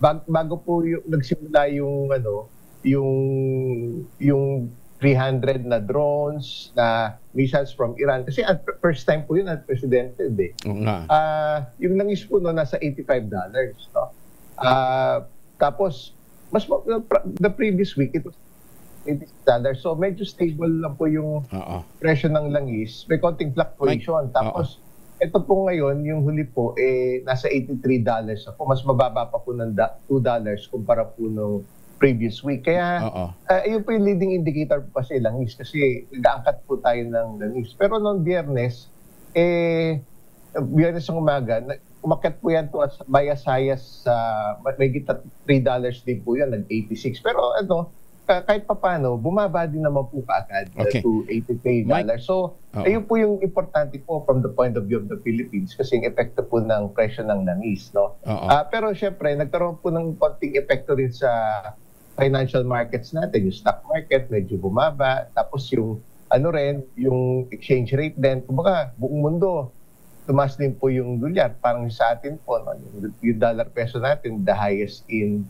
bago po nagsimula yung 300 na drones, na missiles from Iran. Kasi first time po yun at presidente. Yung langis po nasa $85. No? Tapos, the previous week, it was $86. So, medyo stable lang po yung presyo ng langis. May konting fluctuation. Tapos, ito po ngayon, yung huli po, nasa $83 na po. Mas mababa pa po ng $2 kumpara po nung previous week. Kaya, yun po yung leading indicator po kasi langis. Kasi nag-aangkat po tayo ng langis. Pero noong Biyernes ng umaga, umakyat po yan to Bayas-Hayas sa may $3 din po yan, nag-86. Pero kahit papano, bumaba din naman po kaagad to $80. So, ayun po yung importante po from the point of view of the Philippines kasi yung epekto po ng presyo ng langis. No? Pero syempre, nagkaroon po ng konting epekto rin sa financial markets natin. Yung stock market, medyo bumaba. Tapos yung yung exchange rate din. Kumbaga, buong mundo, tumaas din po yung dolyar. Parang sa atin po, no? Yung dollar peso natin, the highest in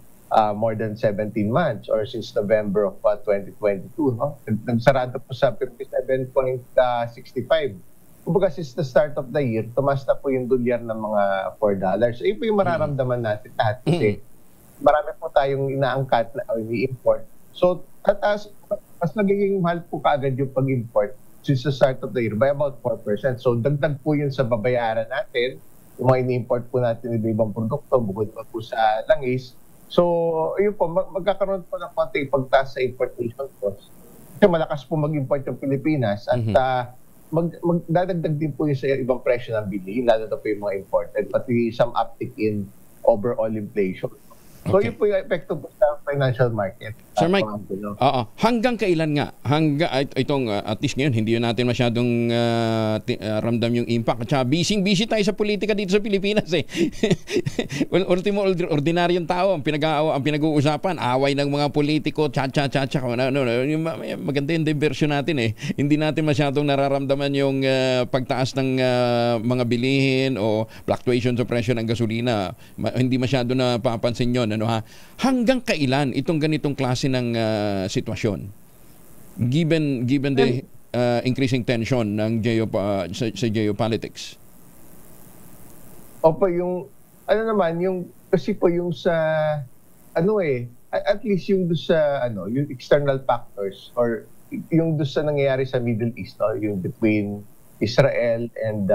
more than 17 months or since November of 2022. No? Nagsarado po sa 57.65. Kumbaga, since the start of the year, tumaas na po yung dolyar ng mga $4. So, yun po yung mararamdaman natin lahat kasi marami po tayong inaangkat na ini-import. So, mas nagiging mahal po kaagad yung pag-import since the start of the year by about 4%. So, dagdag po yun sa babayaran natin. Yung mga ini-import po natin ng ibang produkto, bukod pa po sa langis. So, yun po, magkakaroon po ng konti pagtaas sa importation cost. Kasi malakas po mag-import yung Pilipinas at magdadagdag din po yun sa ibang presyo ng bilihin, lalo na po yung mga imported, pati some uptick in overall inflation. So, yun po yung epekto po sa financial market. Sir Mike, hanggang kailan nga? Itong, at least ngayon, hindi natin masyadong ramdam yung impact. At saka, busy tayo sa politika dito sa Pilipinas eh. Ultimo, ordinaryong tao, ang pinag-uusapan, away ng mga politiko, cha-cha-cha-cha. Maganda yung diversion natin eh. Hindi natin masyadong nararamdaman yung pagtaas ng mga bilihin o fluctuation sa presyo ng gasolina. Hindi masyado napapansin yun. Hanggang kailan itong ganitong klase ng sitwasyon given the increasing tension ng sa geopolitics? Opo, yung kasi po yung sa at least yung sa yung external factors or yung sa nangyayari sa Middle East, no? Yung between Israel and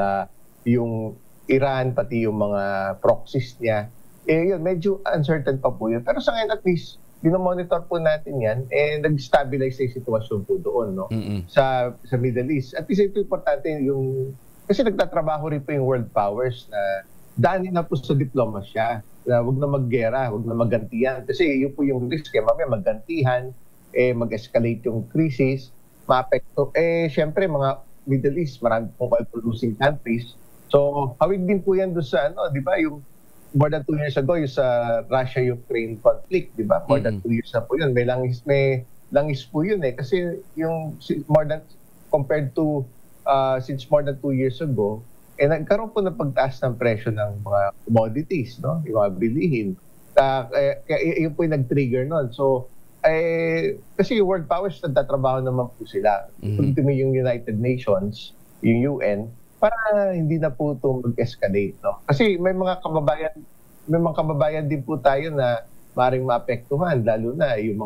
yung Iran, pati yung mga proxies niya. Yun, medyo uncertain pa po yun. Pero sa ngayon, at least, dinomonitor po natin yan, nag-stabilize yung sitwasyon po doon, no? Sa Middle East. At least ito importante kasi nagtatrabaho rin po yung world powers na daanin na po sa diplomasya. Huwag na maggera, huwag na maggantihan. Kasi yun po yung risk, mamaya maggantihan, mag-escalate yung crisis, maapekto. Siyempre, mga Middle East, marami pong oil-producing countries. So, hawig din po yan doon sa, di ba, yung more than 2 years ago, yung sa Russia-Ukraine conflict, di ba? More than 2 years na po yun. May langis po yun eh. Kasi yung compared to since more than 2 years ago, nagkaroon po ng pagtaas ng presyo ng mga commodities, no? Yung mga bilihin. Kaya yun po yung nag-trigger nun. So, kasi yung world powers, nagtatrabaho naman po sila. Ultimo yung United Nations, yung UN, para hindi na po ito mag-escalate, no? Kasi may mga kababayan din po tayo na maaaring maapektuhan, lalo na yung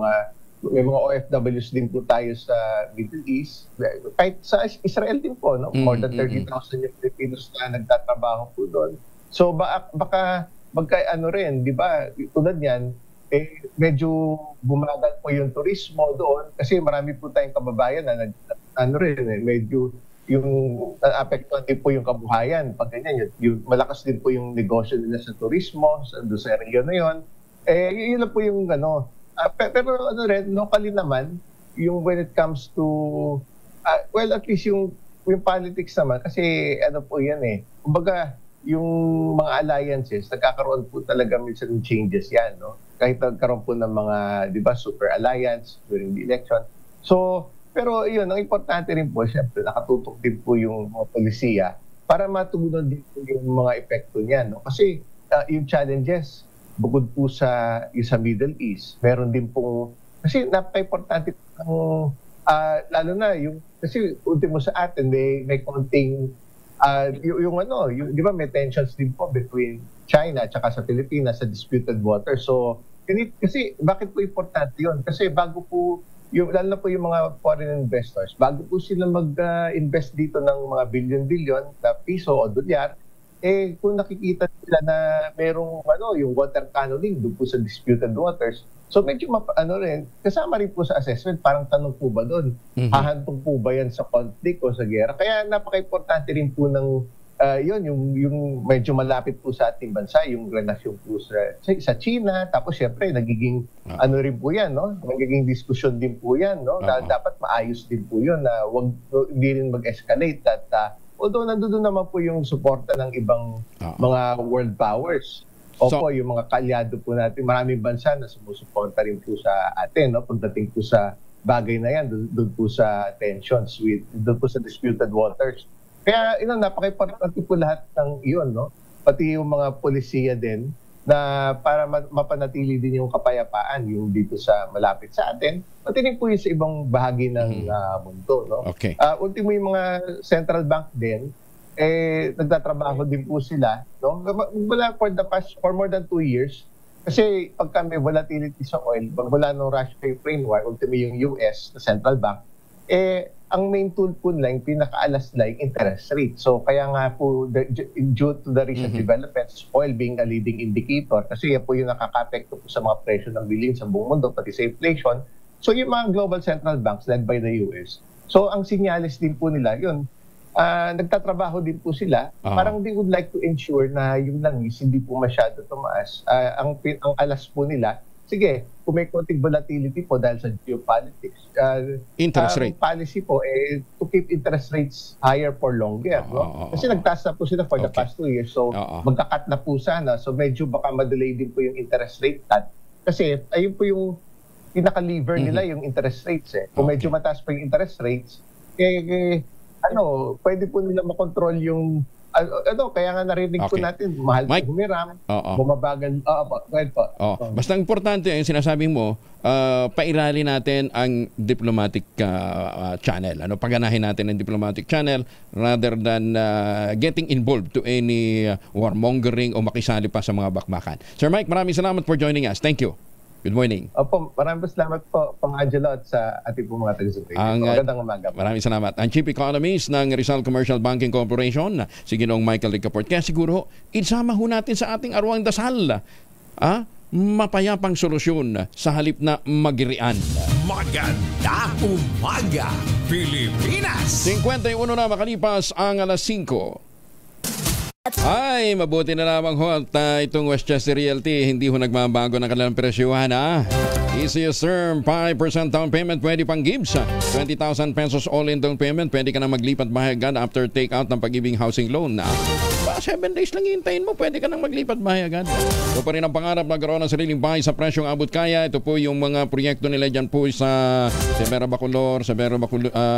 may mga OFWs din po tayo sa Middle East. Kahit sa Israel din po, no? More than 30,000 yung Filipinos na nagtatrabaho po doon. So baka rin, di ba? Tulad yan, medyo bumagal po yung turismo doon kasi marami po tayong kababayan na medyo yung apektuhan din po yung kabuhayan. Pag ganyan, yung malakas din po yung negosyo nila sa turismo, doon sa region na yun. Yun lang po yung pero locally naman, yung when it comes to, at least yung politics naman, kasi po yan eh. Kumbaga, yung mga alliances, nagkakaroon po talaga minsan ng changes yan, no? Kahit nagkaroon po ng mga, di ba, super alliance during the election. So, pero yun, ang importante rin po, syempre, nakatutok din po yung mga polisiya para matugunan din po yung mga epekto niyan. No? Kasi yung challenges, bukod po sa Middle East, meron din po, kasi napaka-importante lalo na yung, kasi ultimo sa atin, may konting, di ba, may tensions din po between China at saka sa Pilipinas sa disputed water. So, kasi bakit po importante yun? Kasi bago po, lalo na po yung mga foreign investors, bago po sila mag-invest dito ng mga billion-billion na piso o dolyar, kung nakikita nila na merong yung water cannoning doon po sa disputed waters, so medyo kasama rin po sa assessment, parang tanong po ba doon, hahantong po ba yan sa conflict o sa gera? Kaya napaka-importante rin po ng yun, yung medyo malapit po sa ating bansa, yung relasyon po sa China, tapos syempre, nagiging ano rin po yan, no? Nagiging diskusyon din po yan, no? Dapat maayos din po yun, na hindi rin mag-escalate. At although nandoon naman po yung suporta ng ibang mga world powers. Opo, yung mga kaalyado po natin, maraming bansa na sumusuporta rin po sa atin, no? Pagdating po sa bagay na yan, doon po sa tensions, doon po sa disputed waters. Kaya napaka-importante po lahat ng iyon, no? Pati yung mga polisiya din na para mapanatili din yung kapayapaan yung dito sa malapit sa atin, pati rin po yung sa ibang bahagi ng mundo, no? Okay. Ultimo yung mga central bank din, nagtatrabaho din po sila, no? Wala for more than 2 years. Kasi pagka may volatility sa oil, wala nung Russia-Ukraine war, ultimo yung US na central bank, ang main tool po nila, yung pinaka-alas nila, yung interest rate. So kaya nga po, due to the recent developments, oil being a leading indicator, kasi yan po yung nakaka-apekto po sa mga presyo ng bilhin sa buong mundo, pati sa inflation. So yung mga global central banks led by the US, so ang sinyalis din po nila, yun, nagtatrabaho din po sila. Parang they would like to ensure na yung langis hindi po masyado tumaas. Ang alas po nila, sige, kung may konting volatility po dahil sa geopolitics, interest rate policy po to keep interest rates higher for longer. No? Kasi nagtaas na po sila for the past 2 years. So magka-cut na po sana. So medyo baka madelay din po yung interest rate cut. Kasi ayun po yung pinaka-lever nila, yung interest rates. Kung medyo mataas pa yung interest rates, pwede po nila makontrol yung kaya nga narinig po natin, mahal po humiram, bumabagal. Basta importante yung sinasabi mo, pairali natin ang diplomatic channel. Paganahin natin ang diplomatic channel rather than getting involved to any warmongering o makisali pa sa mga bakbakan. Sir Mike, maraming salamat for joining us. Thank you. Good morning. Opo, maraming salamat po, Pang Angelo, at sa ating po mga taga-subaybay. Magandang umaga po. Maraming salamat. Ang Chief Economist ng Rizal Commercial Banking Corporation, si Ginoong Michael Ricaport. Kaya siguro, isama ho natin sa ating arwang dasal. Mapayapang solusyon sa halip na magirian. Maganda umaga, Pilipinas! 51 na makalipas ang alas 5. Ay, mabuti na lamang ho at itong Westchester Realty hindi ho nagmabago ng kanilang presyuhan. Easiest term, 5% down payment, pwede pang gives. 20,000 pesos all-in down payment, pwede ka na maglipat bahay agad after take-out ng Pag-ibig Housing Loan. 7 days lang hintayin mo, pwede ka nang maglipat bahay agad. Ito pa rin ang pangarap na ganoon ng sariling bahay sa presyong abot kaya. Ito po yung mga proyekto nila dyan po sa Severo Bacolor,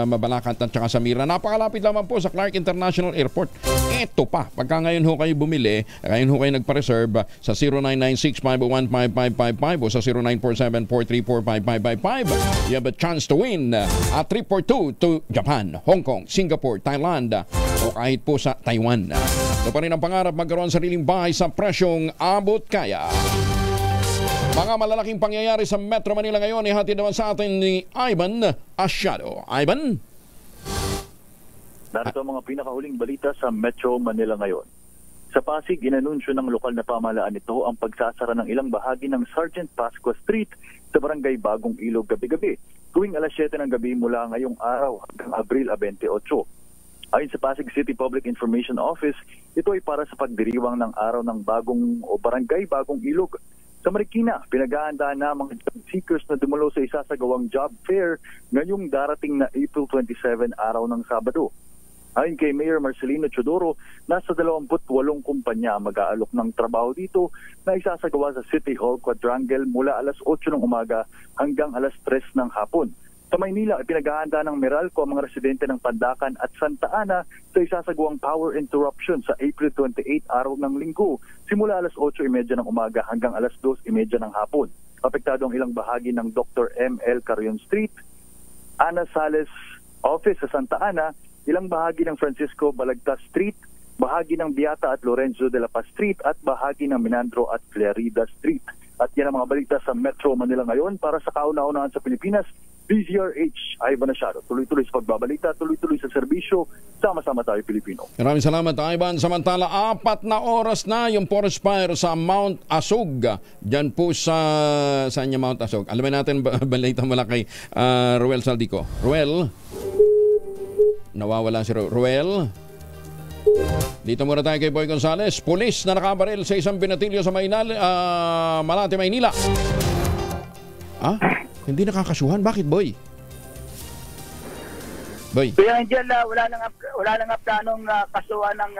Mabalacat at saka sa Mira. Napakalapit lamang po sa Clark International Airport. Ito pa, pagka ngayon ho kayo bumili, ngayon ho kayo nagpa-reserve sa 0996-501-5555 o sa 0947-434-5555. You have a chance to win a trip for 2 to Japan, Hong Kong, Singapore, Thailand o kahit po sa Taiwan. Ito pa rin ang pangarap magkaroon sariling bahay sa presyong abot kaya. Mga malalaking pangyayari sa Metro Manila ngayon ihatid naman sa atin ni Ivan Asyado. Ivan? Narito ang mga pinakahuling balita sa Metro Manila ngayon. Sa Pasig, inanunsyo ng lokal na pamahalaan nito ang pagsasara ng ilang bahagi ng Sergeant Pascua Street sa Barangay Bagong Ilog gabi-gabi, tuwing alas 7 ng gabi mula ngayong araw hanggang Abril 28. Ayon sa Pasig City Public Information Office, ito ay para sa pagdiriwang ng araw ng Barangay Bagong Ilog. Sa Marikina, pinaghahandaan na mga job seekers na dumalo sa isasagawang job fair ngayong darating na April 27, araw ng Sabado. Ayon kay Mayor Marcelino Chodoro, nasa 28 kumpanya mag-aalok ng trabaho dito na isasagawa sa City Hall Quadrangle mula alas 8 ng umaga hanggang alas 3 ng hapon. Sa Maynila, ipinaghahanda ng Meralco ang mga residente ng Pandacan at Santa Ana sa isasagawang power interruption sa April 28, araw ng Linggo, simula alas 8:30 ng umaga hanggang alas 2:30 ng hapon. Apektado ang ilang bahagi ng Dr. M.L. Carrion Street, Ana Sales Office sa Santa Ana, ilang bahagi ng Francisco Balagtas Street, bahagi ng Beata at Lorenzo de la Paz Street at bahagi ng Minandro at Clarida Street. At yan ang mga balita sa Metro Manila ngayon. Para sa kauna-unahan sa Pilipinas, DZRH, Ivan Asyado. Tuloy-tuloy sa pagbabalita, tuloy-tuloy sa serbisyo. Sama-sama tayo, Pilipino. Maraming salamat, Ivan. Samantala, 4 na oras na yung forest fire sa Mount Asog. Diyan po sa... Saan yung Mount Asog? Alamin natin, balita mula kay Ruel Saldico. Ruel? Nawawala si Ruel? Dito muna tayo kay Boy Gonzales. Pulis na nakabaril sa isang binatilyo sa Malate, Maynila. Hindi nakakasuhan. Bakit, Boy? Boy. Kuya Angel, wala lang planong kasuhan ng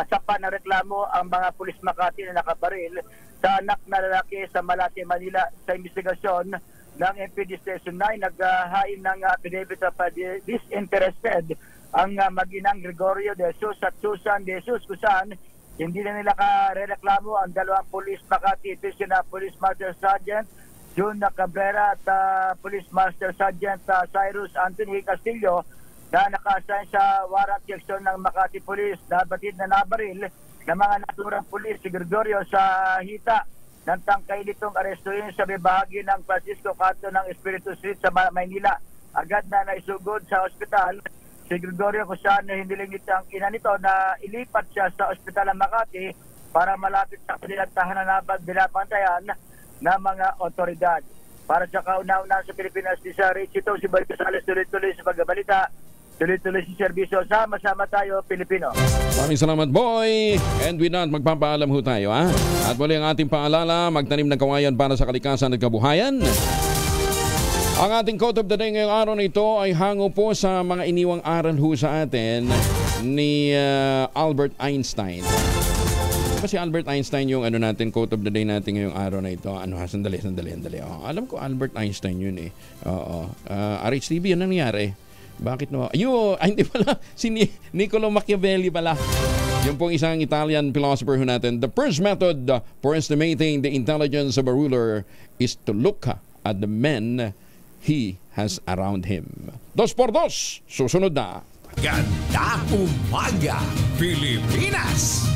sapa na reklamo ang mga pulis Makati na nakabaril sa anak na lalaki sa Malate, Manila. Sa investigasyon ng MPD Station 9, naghain ng affidavit of disinterested ang mag-inang Gregorio de Jesus at Susan de Jesus, kung saan hindi na nila kareklamo ang dalawang pulis Makati. Ito sina Police Master Sergeant June Cabrera at Police Master Sergeant Cyrus Anthony Castillo na naka-assign sa warrant section ng Makati Police na batid na nabaril ng mga naturang pulis si Gregorio sa hita ng tangkay nitong arestuhin sa bahagi ng Francisco Canto ng Espiritu Street sa Maynila. Agad na naisugod sa ospital si Gregorio, kung saan hinilingit ang ina nito na ilipat siya sa ospital ng Makati para malapit sa kanilang tahanan na binabantayan ng mga otoridad. Para sa kauna-una sa Pilipinas, si Richie ito, si Boy Gonzales, tuloy-tuloy sa pagbabalita, tuloy-tuloy si serbisyo. Sama-sama tayo, Pilipino. Maraming salamat, Boy. And with that, magpapaalam ho tayo. At muli ang ating paalala, magtanim ng kawayan para sa kalikasan at kabuhayan. Ang ating quote of the day ngayong araw na ito ay hango po sa mga iniwang aral ho sa atin ni Albert Einstein. Diba si Albert Einstein yung natin, quote of the day natin ngayong araw na ito? Sandali. Alam ko Albert Einstein yun eh. RHTV, yun ang nangyari. Bakit no? Hindi pala. Si Niccolo Machiavelli pala. Yung pong isang Italian philosopher ho natin. The first method for estimating the intelligence of a ruler is to look at the men he has around him. 2x2, susunod na. Ganda Umaga, Pilipinas!